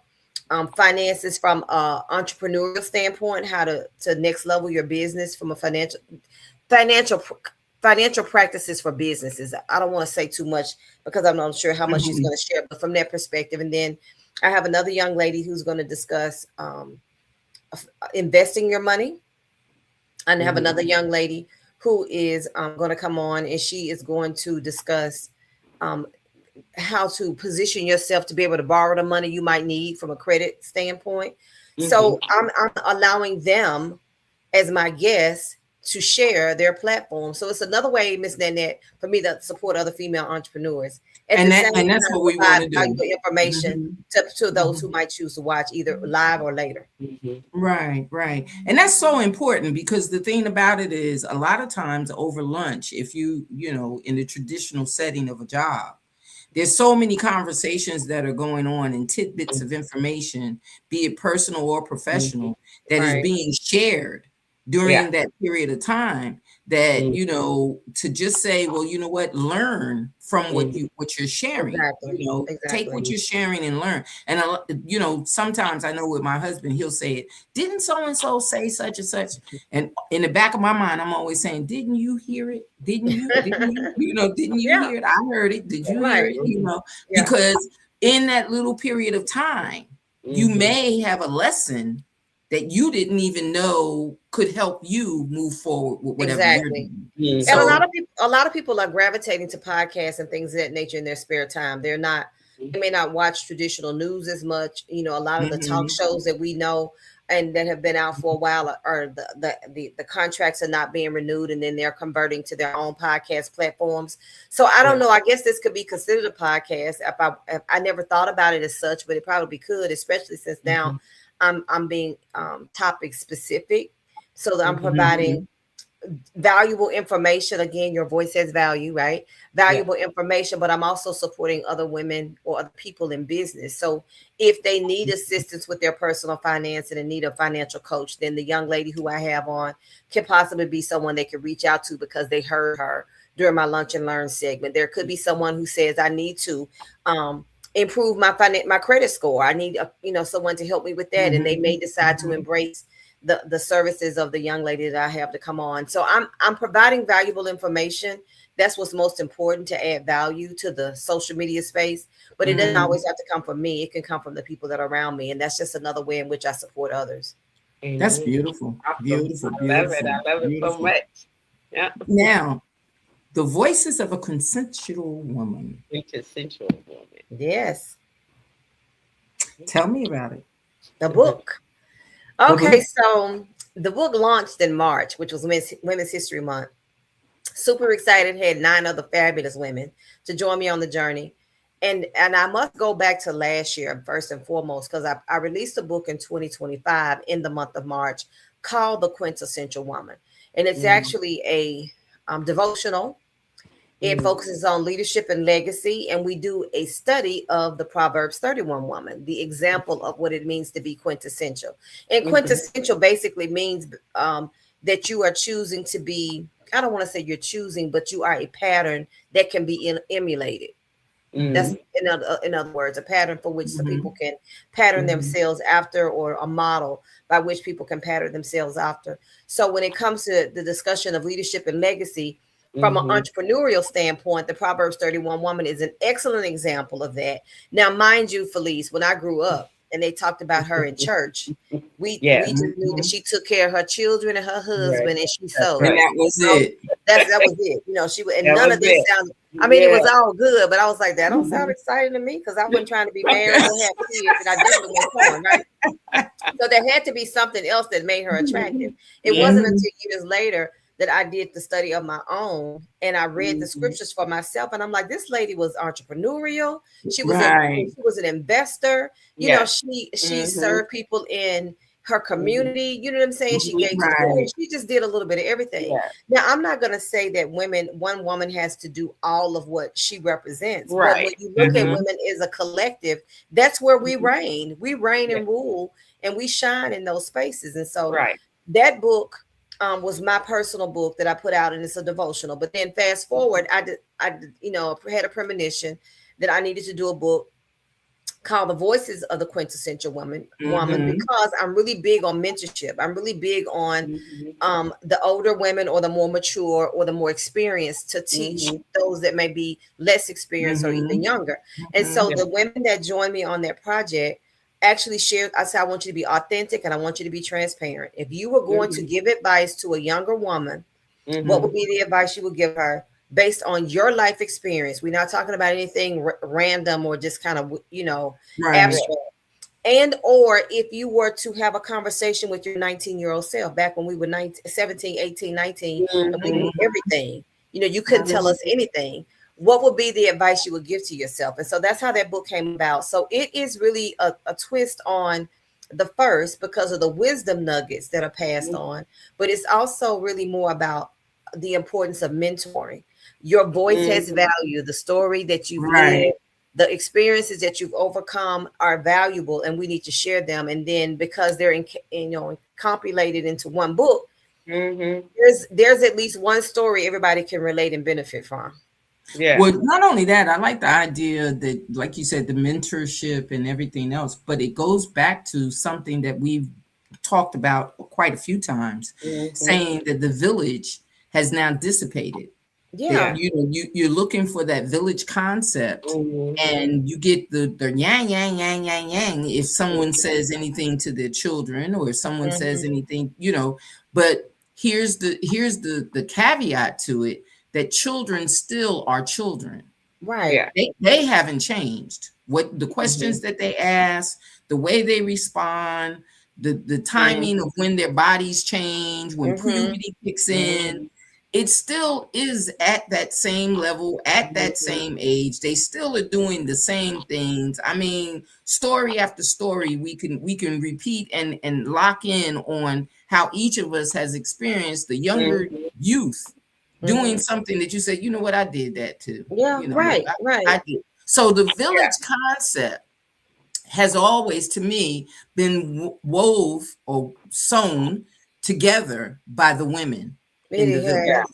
finances from an entrepreneurial standpoint, how to next level your business from a financial practices for businesses. I don't want to say too much because I'm not sure how much she's going to share, but from that perspective. And then I have another young lady who's going to discuss investing your money. And I have another young lady who is going to come on and she is going to discuss how to position yourself to be able to borrow the money you might need from a credit standpoint. So I'm allowing them as my guests to share their platform. So it's another way, Miss Nanette, for me to support other female entrepreneurs. And that's what we want to do. Information to those who might choose to watch either live or later. Right. And that's so important because the thing about it is a lot of times over lunch, if you in the traditional setting of a job, there's so many conversations that are going on and tidbits of information, be it personal or professional, that is being shared during that period of time that, to just say, well, you know what, learn from what you're sharing, take what you're sharing and learn. And, sometimes I know with my husband, he'll say it, didn't so-and-so say such and such? And in the back of my mind, I'm always saying, didn't you hear it? Didn't you hear it? I heard it. Did you hear it? Because in that little period of time, you may have a lesson that you didn't even know could help you move forward with whatever you're doing. So, and a lot of people are gravitating to podcasts and things of that nature in their spare time. They may not watch traditional news as much. A lot of the talk shows that we know and that have been out for a while are the contracts are not being renewed, and then they're converting to their own podcast platforms. So I don't know. I guess this could be considered a podcast. If I never thought about it as such, but it probably could, especially since now I'm being topic specific, so that I'm providing valuable information. Again, your voice has value, right? Valuable information, but I'm also supporting other women or other people in business. So if they need assistance with their personal finance and need a financial coach, then the young lady who I have on can possibly be someone they could reach out to because they heard her during my lunch and learn segment. There could be someone who says, I need to improve my credit score. I need someone to help me with that. And they may decide to embrace the services of the young lady that I have to come on. So I'm providing valuable information. That's what's most important, to add value to the social media space. But it doesn't always have to come from me. It can come from the people that are around me. And that's just another way in which I support others. That's beautiful. Beautiful. I love it so much. Yeah. Now, the voices of a consensual woman. Yes. Tell me about it. The book. Okay, so the book launched in March, which was Women's History Month. Super excited. Had 9 other fabulous women to join me on the journey. and I must go back to last year first and foremost, because I released a book in 2025 in the month of March called The Quintessential Woman. And it's Mm, actually a devotional. It mm, focuses on leadership and legacy, and we do a study of the Proverbs 31 woman, the example of what it means to be quintessential. And mhm, quintessential basically means that you are choosing to be, I don't want to say you're choosing, but you are a pattern that can be emulated. That's mm, in other words, a pattern for which the people Mhm. can pattern mhm, themselves after, or a model by which people can pattern themselves after. So when it comes to the discussion of leadership and legacy, from an mhm, entrepreneurial standpoint, the Proverbs 31 woman is an excellent example of that. Now, mind you, Felice, when I grew up and they talked about her in church, we yes, just knew that Mhm. she took care of her children and her right. husband, and she That's sewed. And right. that was You know, it. that was it. You know, she would, and That none was of this it. sounded. I mean, it Yeah. was all good, but I was like, that don't sound Mhm. exciting to me, because I wasn't trying to be married or have kids, and I definitely wasn't sewing, right? So there had to be something else that made her attractive. It Yeah. wasn't Mhm. until years later that I did the study of my own, and I read the Mhm, scriptures for myself, and I'm like, this lady was entrepreneurial. Right. She was an investor. You know, yes. she Mhm, served people in her mhm, community. You know what I'm saying? She mhm, gave to Right. schools. She just did a little bit of everything. yeah. Now, I'm not going to say that one woman has to do all of what she represents, but when Right. you look at Mhm. women as a collective, that's where we Mhm, reign. We reign yeah. and rule, and we shine in those spaces. And so Right. that book was my personal book that I put out, and it's a devotional. But then fast forward, you know, had a premonition that I needed to do a book called The Voices of the Quintessential Woman, Mhm. because I'm really big on mentorship. I'm really big on Mhm, the older women, or the more mature, or the more experienced, to teach mhm, those that may be less experienced or even Mhm. younger. And so Mhm. yeah. the women that joined me on that project actually shared, I said, I want you to be authentic and I want you to be transparent. If you were going to Mhm, give advice to a younger woman, what would mhm, be the advice you would give her based on your life experience? We're not talking about anything random or just kind of, you know, Right. yeah. abstract. And or if you were to have a conversation with your 19-year-old self, back when we were 19, 17, 18, 19, and we Mhm, knew Mhm. everything, you know, you couldn't tell mhm, us anything, what would be the advice you would give to yourself? And so that's how that book came about. So it is really a twist on the first, because of the wisdom nuggets that are passed mhm, on, but it's also really more about the importance of mentoring. Your voice has mhm, value. The story that you've Right. lived, the experiences that you've overcome are valuable, and we need to share them. And then because they're you know, compilated into one book, mhm, there's at least one story everybody can relate and benefit from. yeah. Well, not only that, I like the idea that, like you said, the mentorship and everything else, but it goes back to something that we've talked about quite a few times, Mhm, saying that the village has now dissipated. That Yeah. yeah. you know you're looking for that village concept, Mhm, and you get the yang yang yang yang yang if someone mhm, says anything to their children, or if someone says Hmm. anything, you know. But here's the caveat to it, that children still are children. Right. yeah. They haven't changed. What the Mhm, questions that they ask, the way they respond, the timing mhm, of when their bodies change, when Hmm. puberty kicks in, mhm, it still is at that same level, at that mhm, same age. They still are doing the same things. I mean, story after story, we can repeat and lock in on how each of us has experienced the younger mhm, youth doing Hmm. something that you said, you know what, I did that too. Yeah. You know, Right. I Right. did. So the yeah. village concept has always, to me, been wove or sewn together by the women in the It Yeah. village. has.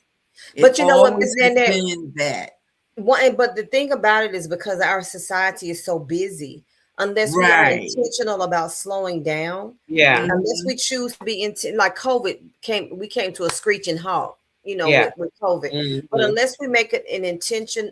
It But you know what, Miss always has Nanette? been that. But the thing about it is, because our society is so busy, unless we are Right. intentional about slowing down, Yeah. unless Mhm. we choose to be like COVID we came to a screeching halt, you know, Yeah. with COVID. But Mhm, unless we make it an intention,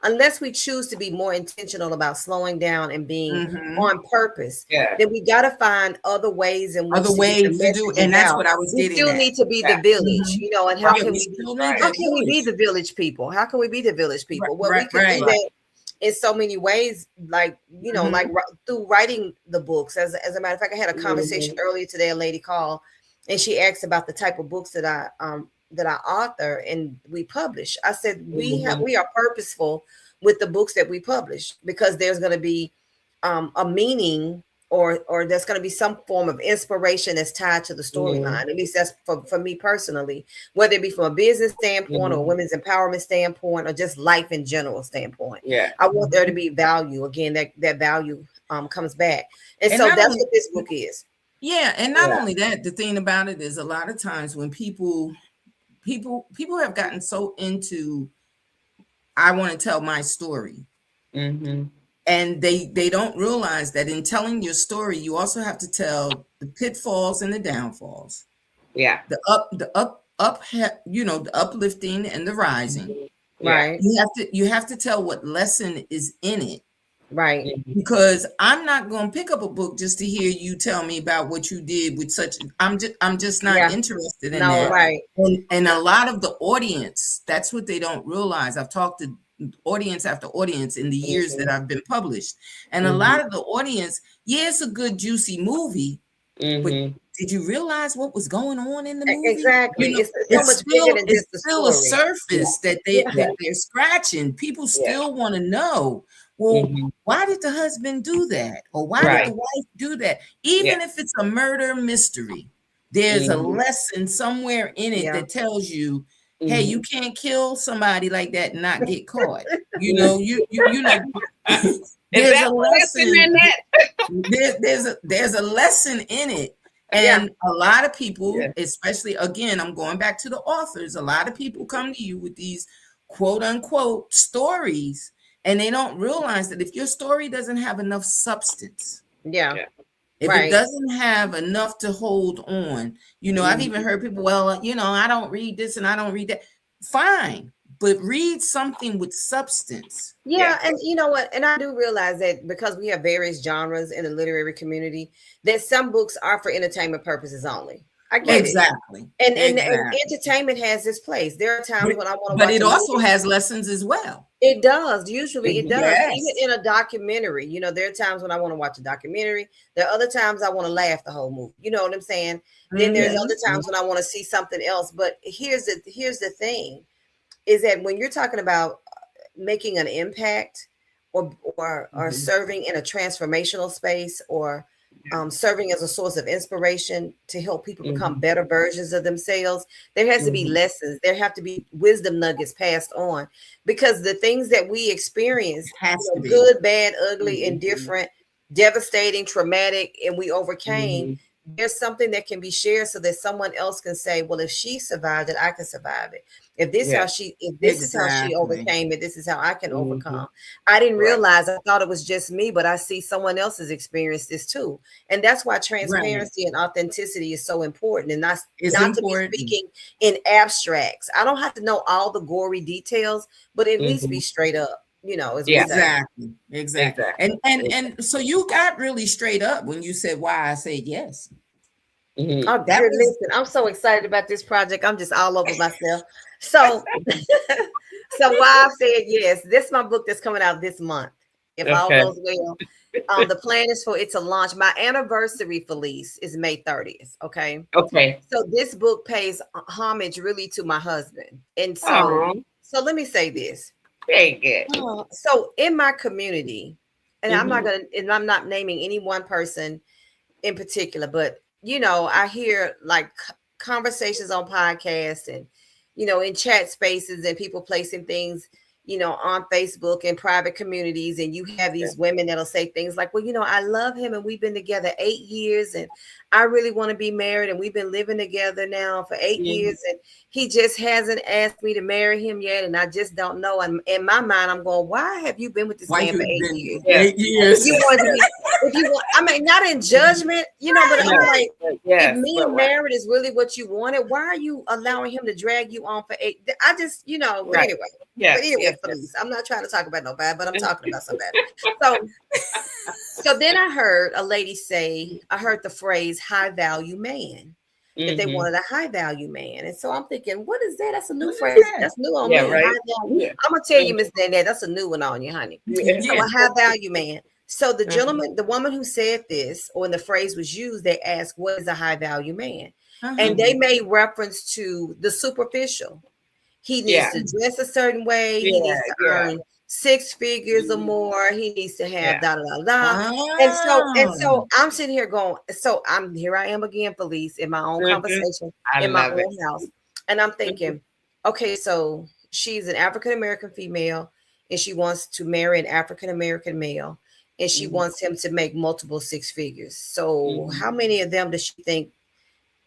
unless we choose to be more intentional about slowing down and being Mhm. on purpose, yeah. then we got to find other ways in Other which to get the ways to do, and messages that's out. what I was We getting still at. need to be the Yeah. village, Mhm. you know, and Right. Yeah, we still need how Right. that can we be village. the village people? How can we be the village Right, people? Well, we right, can do right. Right. that in so many ways, like, you know, like Mhm. through writing the books. As a matter of fact, I had a conversation Mhm, earlier today. A lady called, and she asked about the type of books that I author and we publish. I said mhm, we are purposeful with the books that we publish, because there's going to be a meaning, or there's going to be some form of inspiration that's tied to the storyline. At least that's for me personally, whether it be from a business standpoint or a women's empowerment standpoint or just life in general standpoint. Yeah. I want there to be value. Again, that value comes back. And so not that's only, what this book is. yeah, and not only that, the thing about it is a lot of times when people have gotten so into, I want to tell my story. And they don't realize that in telling your story, you also have to tell the pitfalls and the downfalls. Yeah. The the uplifting and the rising. Right. You have to tell what lesson is in it. Right. Because I'm not going to pick up a book just to hear you tell me about what you did with such. I'm just not interested in that. Right. And a lot of the audience, that's what they don't realize. I've talked to audience after audience in the years that I've been published, and a lot of the audience, it's a good juicy movie, but did you realize what was going on in the movie? Exactly. It's so much bigger than just the still a story. surface that they're scratching. People still want to know, well, why did the husband do that? Or why did the wife do that? Even if it's a murder mystery, there's a lesson somewhere in it that tells you, hey, you can't kill somebody like that and not get caught. You know, there's a lesson in that. There's a lesson in it. And a lot of people, especially, again, I'm going back to the authors, a lot of people come to you with these quote unquote stories, and they don't realize that if your story doesn't have enough substance, if it doesn't have enough to hold on, I've even heard people, well, I don't read this and I don't read that. Fine, but read something with substance. Yeah, and you know what? And I do realize that because we have various genres in the literary community, that some books are for entertainment purposes only. I get exactly. it. And entertainment has its place. There are times when I want to watch. But it also has lessons as well. It does. Usually it does. Even in a documentary, there are times when I want to watch a documentary. There are other times I want to laugh the whole movie. You know what I'm saying? Then there's other times when I want to see something else. But here's the thing, is that when you're talking about making an impact or serving in a transformational space, or serving as a source of inspiration to help people become better versions of themselves, there has to be lessons. There have to be wisdom nuggets passed on, because the things that we experience, good, bad, ugly, indifferent, devastating, traumatic, and we overcame, there's something that can be shared so that someone else can say, well, if she survived it, I can survive it. If this is how she overcame it, this is how I can overcome. I didn't realize, I thought it was just me, but I see someone else has experienced this too. And that's why transparency and authenticity is so important. And not to be speaking in abstracts. I don't have to know all the gory details, but at least be straight up. Exactly. And so you got really straight up when you said why I said yes. Listen, I'm so excited about this project. I'm just all over myself. So why I said yes, this is my book that's coming out this month. If all goes well. The plan is for it to launch. My anniversary release is May 30th. Okay. So this book pays homage really to my husband. And so let me say this. Very good. So in my community, and I'm not naming any one person in particular, but I hear like conversations on podcasts and in chat spaces, and people placing things on Facebook and private communities, and you have these women that'll say things like, well, I love him and we've been together 8 years and I really want to be married, and we've been living together now for 8 years and he just hasn't asked me to marry him yet, and I just don't know. And in my mind, I'm going, why have you been with this man for 8 years? 8 years. If you want, I mean, not in judgment, but I'm like, if being married is really what you wanted, why are you allowing him to drag you on for 8? I just, but anyway. But anyway, please, I'm not trying to talk about nobody, but I'm talking about somebody. So then I heard a lady say, I heard the phrase high value man, that they wanted a high value man. And so I'm thinking, what is that? That's a new phrase. That's new on me. Right? I'm going to tell you, Miss Nanette, that's a new one on you, honey. So a high value man. So the gentleman, the woman who said this, or when the phrase was used, they asked, what is a high value man? And they made reference to the superficial. He needs to dress a certain way. He needs to earn 6 figures or more. He needs to have Yeah. da da da da. And Ah, so I'm sitting here going, so I'm here I am again, Felice, in my own conversation, I in my love it. own house. And I'm thinking, okay, so she's an African American female and she wants to marry an African American male and she Mhm. wants him to make multiple 6 figures. So Mhm. how many of them does she think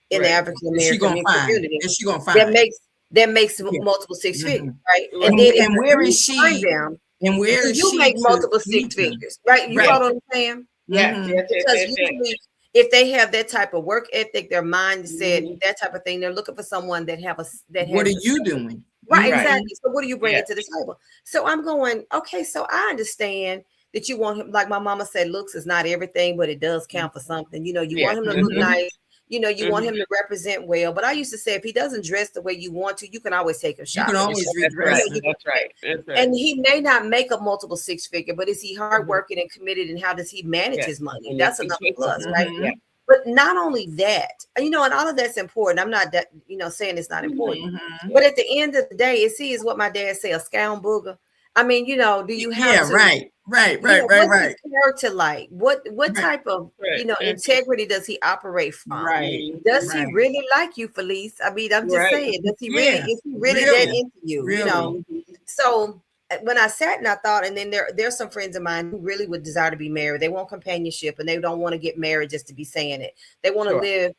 in the Right. African is she American gonna find? community Is she gonna that find? makes Yeah. multiple 6 figures, Mhm. right? And Right. then if And you where do is find she? them, And where do is you she make to multiple 6 meet them? figures, right? You Right. follow what I'm saying? Yes, Mm-hmm. yes, yes, Because yes, yes. usually, if they have that type of work ethic, their mindset, Mhm. that type of thing, they're looking for someone that What has are the you same. doing? Right, Right. Mm-hmm. exactly. So what do you bring Yeah. it to the table? So I'm going, okay, so I understand that you want him, like my mama said, looks is not everything, but it does count for something. You know, you Yeah. want him to look Mm-hmm. nice, you want Mhm. him to represent well. But I used to say if he doesn't dress the way you want to, you can always take him You can shopping. always That's redress right. You them. can That's right. That's right. and he may not make a multiple 6 figure, but is he Mhm. hardworking and committed? And how does he manage Yeah. his money? And That's it's another expensive. plus, right? Mm-hmm. Yeah. But not only that, and all of that's important. I'm not that, saying it's not Mhm. important. Mm-hmm. But at the end of the day, is what my dad say, a scound booger. I mean, do you have Yeah, to, right, right, right, right, what's his right, character like? What right, type of, Right. integrity does he operate from? right, Mhm. Does he right. really like you, Felice? I mean, I'm just Right. saying, Yeah, is he really that really, into you? really. Mhm. So when I sat and I thought, and then there's some friends of mine who really would desire to be married. They want companionship and they don't want to get married just to be saying it. They want to Sure. live.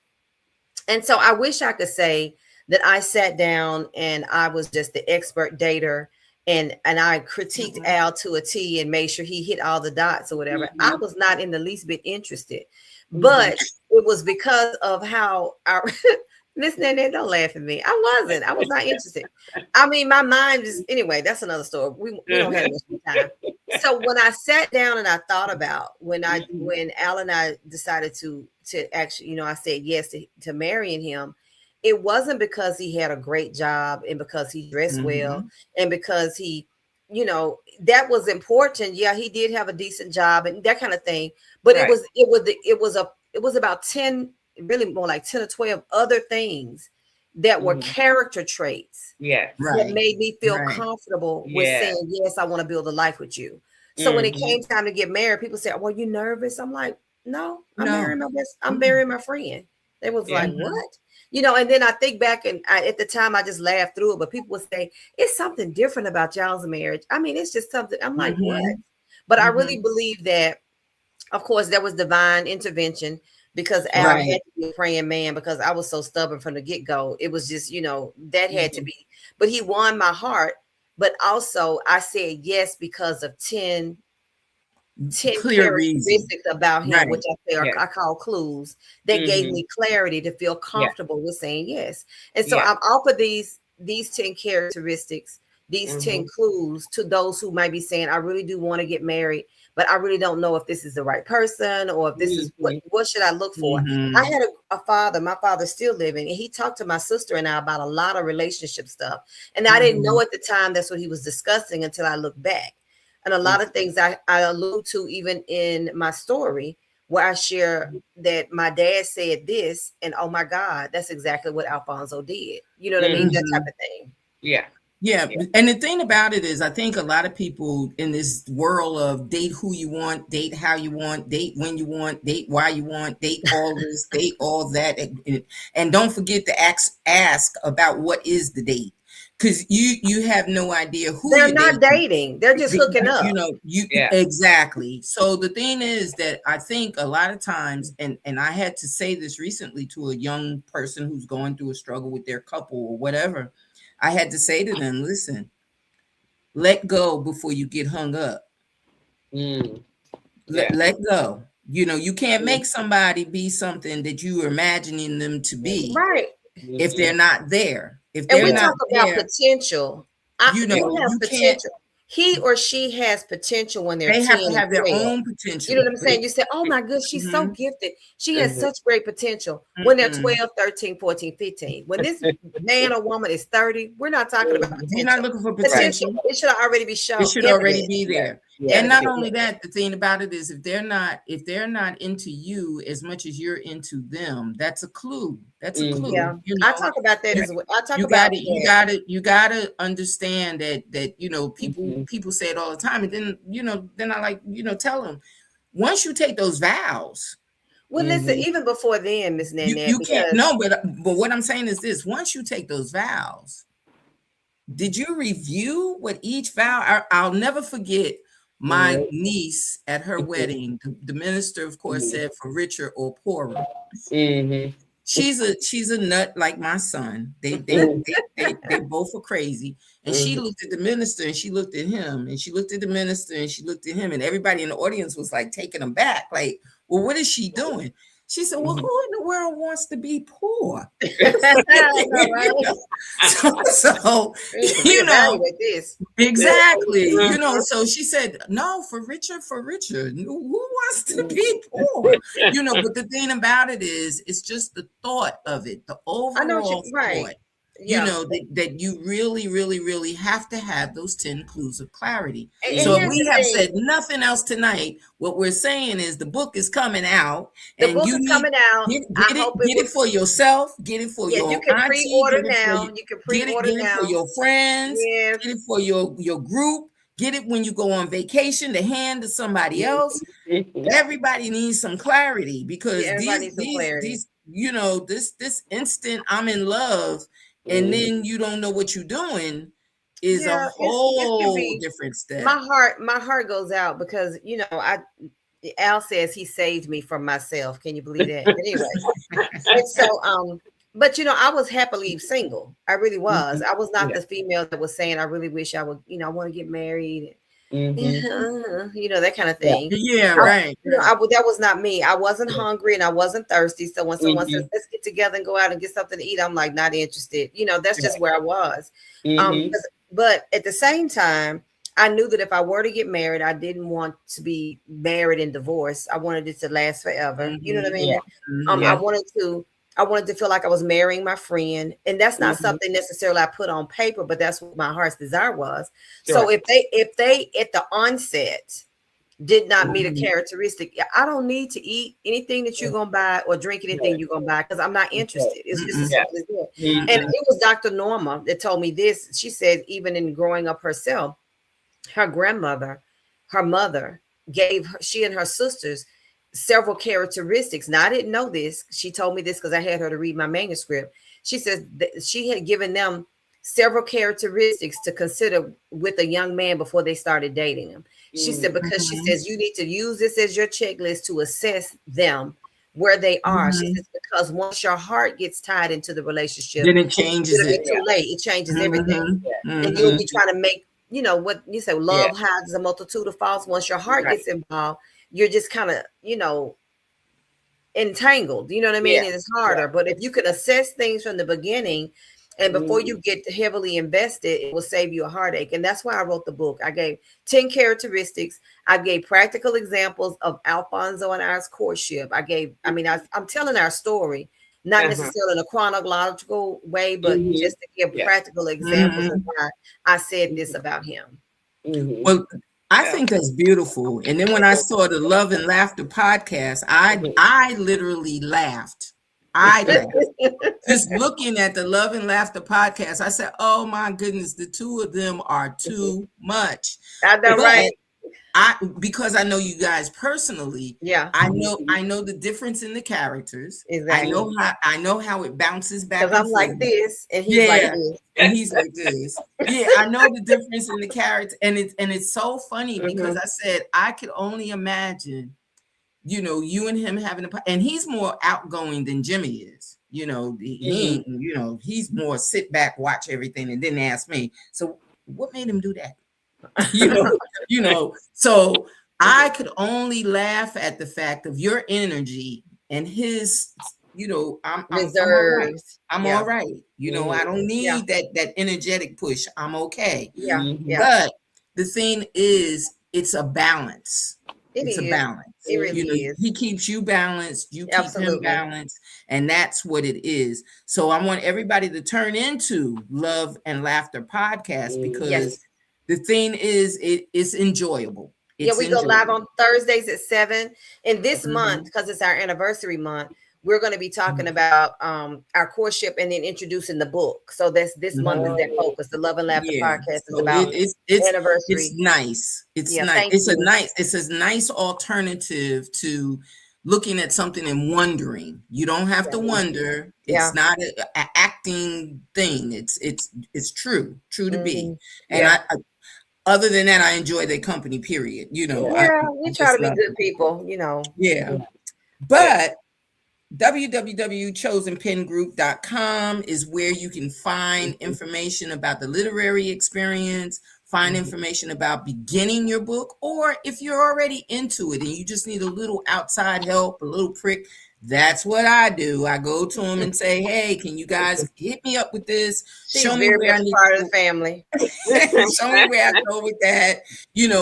And so I wish I could say that I sat down and I was just the expert dater and I critiqued Mm-mm. Al to a T and made sure he hit all the dots or whatever. I Mhm. was not in the least bit interested. Mhm. But it was because of how our Miss Nanette, don't laugh at me. I was not interested. I mean, my mind is anyway, that's another story. We don't have much time. So when I sat down and I thought about Mhm. when Al and I decided to actually, I said yes to marrying him, it wasn't because he had a great job and because he dressed well Mm-hmm. and because he, that was important. Yeah, he did have a decent job and that kind of thing. But Right. it was about 10, really more like 10 or 12 other things that were Mhm. character traits Yes. that Right, made me feel right. comfortable with Yes. saying, yes, I want to build a life with you. So when it Mhm. came time to get married, people said, well, you nervous? I'm like, no, No. I'm Mm-mm. marrying my friend. They was Yeah. like, Mm-hmm. what? And then I think back and at the time I just laughed through it, but people would say, it's something different about y'all's marriage. I mean, it's just something. I'm like, what? Mm-hmm. But I really Mm-hmm. believe that of course, there was divine intervention because Al Right. had Right. to be a praying man because I was so stubborn from the get go. It was just, that had to Mhm. be. But he won my heart. But also, I said yes because of 10 Clear reason. characteristics about him, which Right. I Yes. call clues that gave Mhm. me clarity to feel Yeah. comfortable with saying yes. And so Yeah. I'm offer these 10 characteristics, these 10 Mhm. clues to those who might be saying, I really do want to get married, but I really don't know if this is the right person or if this is Mhm. what should I look for. I Mm-hmm. had a father, my father's still living, and he talked to my sister and I about a lot of relationship stuff. And I didn't Mm-hmm. know at the time that's what he was discussing until I look back. And a lot of things I allude to even in my story where I share that my dad said this, and oh my God, that's exactly what Alfonso did. You know what I mean? That Mhm. type Mm-hmm. of thing. Yeah. Yeah, Yeah. and the thing about it is, I think a lot of people in this world of date who you want, date how you want, date when you want, date why you want, date all this, date all that, and don't forget to ask about what is the date, because you have no idea who They're you're not dating. dating, they're just hooking up. You Yeah. exactly. So the thing is that I think a lot of times, and I had to say this recently to a young person who's going through a struggle with their couple or whatever. I had to say to them, listen, let go before you get hung up. Mm. Let, Yeah. let go. You can't Mhm. make somebody be something that you are imagining them to be Right. if they're Mhm. not there. If And they're we Yeah. not talk about there, potential. Yeah. You have you can't. potential. He or she has potential when they're They 10 have to and have their 12. own You know potential. what I'm saying? You say, oh my goodness, she's so Mhm, gifted. She has Mhm. such great potential when they're mm-mm. 12, 13, 14, 15. When this man or woman is 30, we're not talking about Mhm. We're not potential. looking for Right. Potential, potential. it should already be It shown should already evident. be Yeah. there. And Yes. not only that, the thing about it is if they're not into you as much as you're into them, that's a clue. That's a clue. Yeah, You I know, talk about that you, as well. I talk you about gotta you that. gotta you gotta understand that people Mhm. people say it all the time, and then I like tell them once you take those vows, Well, listen, Mhm. even before then, Miss Nanette, you can't because no, but what I'm saying is this: once you take those vows, did you review what each vow? I'll never forget my Right. niece at her Mhm. wedding. The minister, of course, Mhm. said for richer or poorer. Mhm. She's a nut like my son. They they Mhm. they they, they both are crazy. And she Mhm. looked at the minister and she looked at him and she looked at the minister and she looked at him and everybody in the audience was like taken aback. Like, well, what is she doing? She said, well, Mhm. who in the world wants to be poor? I know, You right? know, so We need to you know, reevaluate this. exactly. Mhm. So she said, no, for richer, for richer. Who wants to be poor? But the thing about it is, it's just the thought of it, the I know what you overall right. thought, Yeah, that you really, really, really have to have those 10 clues of clarity. and So if Mhm. here's we the have thing: said nothing else tonight, what we're saying is the book is coming out the and book you is need coming out. get, I get it, hope it get it will. for yourself, get it for Yes, you your can auntie, pre-order get it for now. you, You can get it, pre-order get it for now. your friends, Yes, get it for your group, get it when you go on vacation to hand to somebody else. Mhm. Everybody needs some clarity yeah. because Everybody these needs some these clarity. these this instant I'm in love and Mhm. then you don't know what you're doing is a Yeah, it can whole be. different step. My heart goes out because I Al says he saved me from myself. Can you believe that? But anyway, and so but I was happily single. I really was. Mhm. I was not Yeah. the female that was saying I really wish I would, I want to get married. Mhm. That kind of Yeah. thing. Yeah, I, right, right. that was not me. I wasn't Yeah. hungry and I wasn't thirsty. So when someone says, Mhm. let's get together and go out and get something to eat, I'm like, not interested. That's just Right. where I was. Mhm. But at the same time, I knew that if I were to get married, I didn't want to be married and divorced. I wanted it to last forever. You know what I Mhm. Yeah. mean? I Mhm. Yeah. wanted to feel like I was marrying my friend. And that's not Mhm. something necessarily I put on paper, but that's what my heart's desire was. So Sure. if they at the onset did not meet a Mhm. characteristic, I don't need to eat anything that you're gonna buy or drink anything Right. you're gonna buy because I'm not Right. interested. It's just as Mm-mm. Yeah. simple as that. And Mhm. it was Dr. Norma that told me this. She said, even in growing up herself, her grandmother, her mother gave her, she and her sisters several characteristics. Now, I didn't know this. She told me this because I had her to read my manuscript. She says that she had given them several characteristics to consider with a young man before they started dating him. She said, Mhm. because she Mhm. says you need to use this as your checklist to assess them where they are. She Mhm. says, because once your heart gets tied into the relationship, Then it changes it'll be it. Yeah. too late. It changes everything. Mhm. Yeah. And you'll Mhm. be trying to make, what you say, Yeah. love hides a multitude of faults. Once your heart Right. gets involved, you're just kind of, entangled. You know what I mean? Yeah. And it's Yeah. harder. But if you can assess things from the beginning and before Mhm. you get heavily invested, it will save you a heartache. And that's why I wrote the book. I gave 10 characteristics. I gave practical examples of Alfonso and I's courtship. I'm telling our story, not Uh-huh. necessarily in a chronological way, but Mhm. just to give Yeah. practical examples of Mhm. why I said this Mhm. about him. Mhm. Well, I Yeah. think that's beautiful. And then when I saw the Love and Laughter podcast, I Mhm. I literally laughed. I laughed. Just looking at the Love and Laughter podcast, I said, "Oh my goodness, the two of them are too much." I know, But right? because I know you guys personally, Yeah, I know Mhm. I know the difference in the characters. exactly. I know how it bounces Because back and I'm like forth. this and he's like Yeah. this. And he's like this. Yeah, I know the difference in the character. And it's so funny because Mhm. I said I could only imagine, you and him having and he's more outgoing than Jimmy is. He Mhm. ain't, he's more sit back, watch everything, and then ask me. So what made him do that? you know, so I Mhm. could only laugh at the fact of your energy and his, I'm all right. Reserves. I'm all Yeah. right. I Mhm. don't Yeah. need that energetic push. I'm okay. Yeah. Mhm. Yeah. But the thing is, it's a balance. It It's a is. balance. It really is. He keeps you balanced, you keep him Absolutely. balanced, and that's what it is. So I want everybody to turn into Love and Laughter podcast Mhm. because Yes. the thing is, it's enjoyable. Yeah, It's we go live enjoyable. on Thursdays at 7. And this month, Mhm. because it's our anniversary month, we're going to be talking Mhm. about our courtship and then introducing the book. So this month is Mhm. that focus. The Love and Laughter Yeah. podcast is So about it's anniversary. nice. It's Yeah, nice. thank you. It's a nice alternative to looking at something and wondering. You don't have to Yeah. wonder. It's Yeah. not a acting thing. It's true to be. Mhm. And Yeah. other than that, I enjoy their company. Period. You know, Yeah, I we try just to be love good them. people, you know. Yeah. Yeah. But www.chosenpengroup.com is where you can find information about the literary experience, find information about beginning your book, or if you're already into it and you just need a little outside help, a little prick. That's what I do. I go to them and say, hey, can you guys hit me up with this? She's Show me very where I much a need part of to the family. show me where I go with that,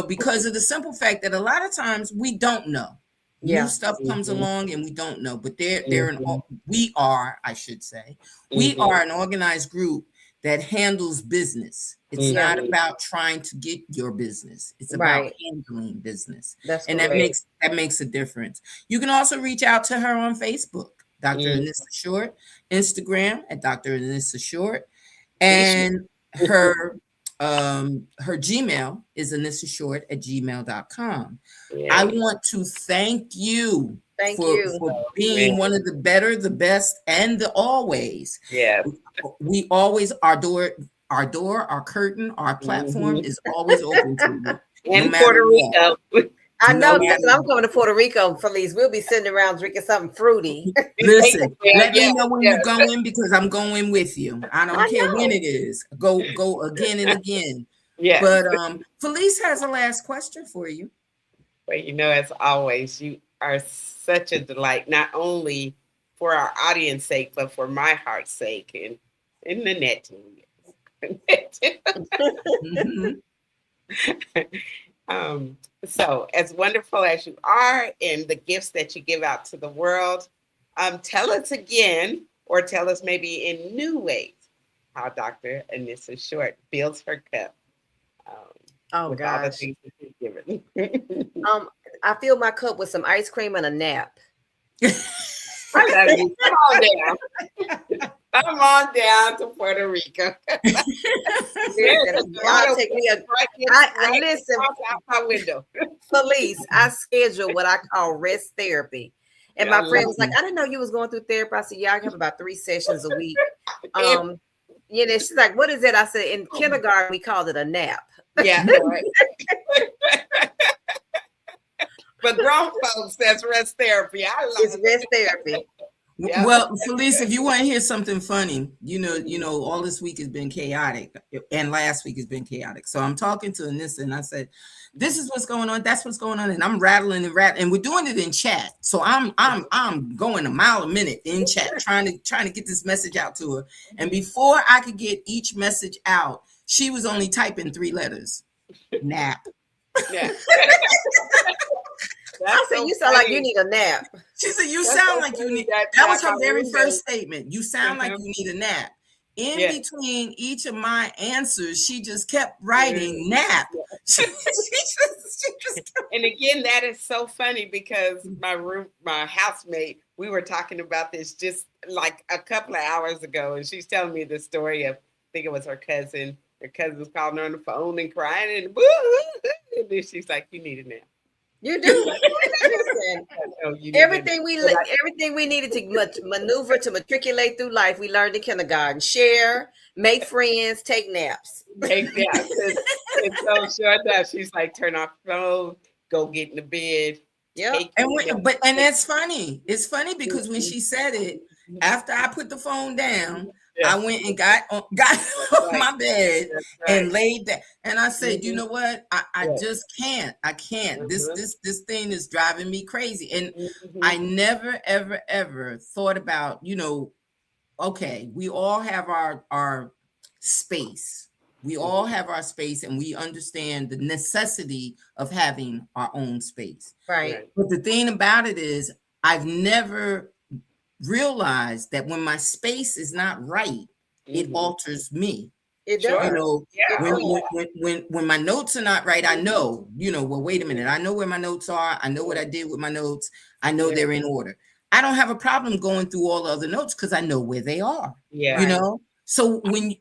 because of the simple fact that a lot of times we don't know. New Yeah. stuff comes Mhm. along and we don't know, but Mhm. I should say, we Mhm. are an organized group that handles business. It's Yeah. not Mhm. about trying to get your business. It's about Right. handling business. That's And correct. that makes a difference. You can also reach out to her on Facebook, Dr. Mhm. Anissa Short, Instagram at Dr. Anissa Short, She's and her Gmail is anissashort@gmail.com. I Yeah. want to thank you thank for you. being Man. one of the better, the best, and the always. Yeah. We always our curtain, our platform Mhm. is always open to you, no And matter Puerto what. Rico. I No know. matter Listen, I'm coming to Puerto Rico, Felice. We'll be sitting around drinking something fruity. Take Listen, it there. let me Yes. know when you're Yes. going because I'm going with you. I don't I care when know. it is. Go again and again. Yes. But Felice has a last question for you. But as always, you are such a delight, not only for our audience sake, but for my heart's sake and the net too. Mhm. um, so, as wonderful as you are and the gifts that you give out to the world, tell us again, or tell us maybe in new ways, how Dr. Anissa Short fills her cup um, Oh with all the gosh. things that she's given. Um, I fill my cup with some ice cream and a nap. I love you. Come on down. Come on down to Puerto Rico. There's a Listen, y'all Dorado take me a. right, I right listen, out my window. Felice. I schedule what I call rest therapy, and I my love friend was like, "I didn't know you was going through therapy." I said, "Yeah, I have about 3 sessions a week." it. She's like, "What is it?" I said, "In kindergarten, we called it a nap." Yeah, right. But grown folks, that's rest therapy. I It's love rest it. therapy. Yeah. Well, Felice, if you want to hear something funny, all this week has been chaotic, and last week has been chaotic. So I'm talking to Anissa, and I said, "This is what's going on. That's what's going on," and I'm rattling and we're doing it in chat. So I'm going a mile a minute in chat, trying to get this message out to her. And before I could get each message out, she was only typing 3 letters: nap. Yeah. I That's said, so "You sound like you funny. need a nap." She said, "You That's sound so like you funny need." that That out was her my very window. first statement. You sound like you need a nap. In Yeah. between each of my answers, she just kept writing nap. She just kept. And again, that is so funny because my housemate, we were talking about this just like a couple of hours ago, and she's telling me the story of, I think it was her cousin. Her cousin was calling her on the phone and crying, and and then she's like, "You need a nap." You do. Listen, Oh, you need a nap. everything we needed to maneuver to matriculate through life, we learned in kindergarten. Share, make friends, take naps. Take naps. It's so short that she's like, turn off the phone, go get in the bed, Yep. take your nap. And that's funny. It's funny because when she said it, after I put the phone down, I Yeah, went and got on right. my bed That's and right. laid that. And I said, you Mhm. know what? I Yeah. just can't. I can't. This Mhm. this this thing is driving me crazy. And I Mhm. never, ever, ever thought about, okay, we all have our space. We all have our space and we understand the necessity of having our own space. Right. Right. But the thing about it is, I've never realized that when my space is not right, it Mhm. alters me. It Sure. does. You know, Yeah. when my notes are not right, I know, well, wait a minute. I know where my notes are. I know what I did with my notes. I know they're in order. I don't have a problem going through all the other notes because I know where they are. Yeah. So when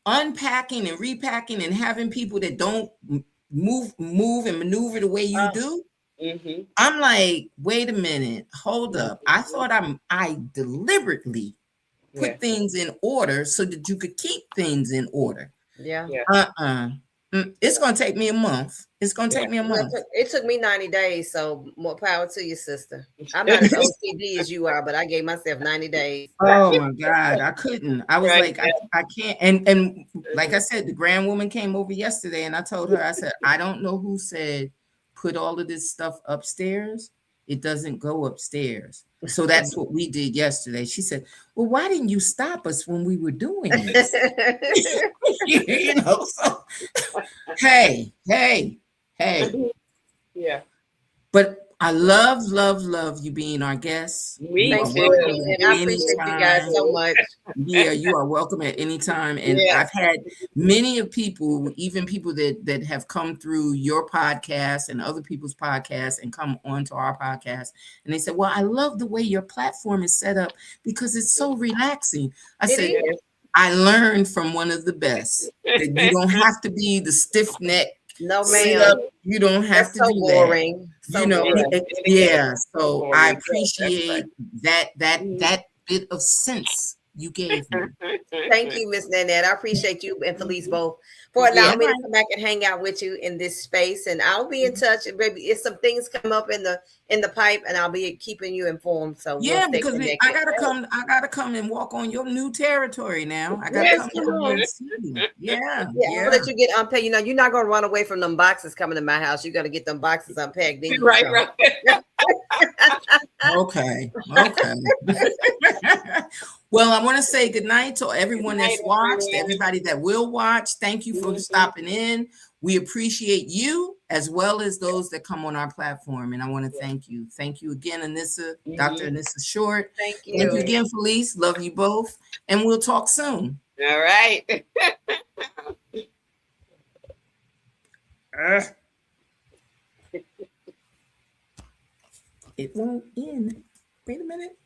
unpacking and repacking and having people that don't move and maneuver the way you do, Mm-hmm. I'm like, wait a minute, hold up. I thought I deliberately put things in order so that you could keep things in order. Yeah. It's gonna take me a month. It's gonna take me a month. It took me 90 days, so more power to you, sister. I'm not as OCD as you are, but I gave myself 90 days. Oh my God, I couldn't. I was like, I can't. And like I said, the grand woman came over yesterday, and I told her, I said, I don't know who said put all of this stuff upstairs. It doesn't go upstairs. So that's what we did yesterday. She said, well, why didn't you stop us when we were doing this? So hey. Yeah. But I love you being our guest. Me You are Thank you welcome again. at I any appreciate you guys time. so much. Yeah, you are welcome at any time. And I've had many of people, even people that have come through your podcast and other people's podcasts and come onto our podcast. And they said, well, I love the way your platform is set up because it's so relaxing. I said, I learned from one of the best that you don't have to be the stiff neck. No, Sit ma'am. up. You don't have to so do boring. that. So boring. So I appreciate that bit of sense you gave me. Thank you, Miss Nanette. I appreciate you and Felice both for allowing me to come back and hang out with you in this space. And I'll be in touch. And maybe if some things come up in the pipe, and I'll be keeping you informed. So we'll stay because connected. I gotta come and walk on your new territory now. I gotta come over and see you. I'll let you get unpacked. You're not gonna run away from them boxes coming to my house. You gotta get them boxes unpacked. Then you right. Okay. Well, I want to say good night to everyone that's watched, everybody that will watch. Thank you for stopping in. We appreciate you as well as those that come on our platform. And I want to thank you. Thank you again, Anissa, Dr. Anissa Short. Thank you. Thank you again, Felice. Love you both. And we'll talk soon. All right. It won't end. Wait a minute.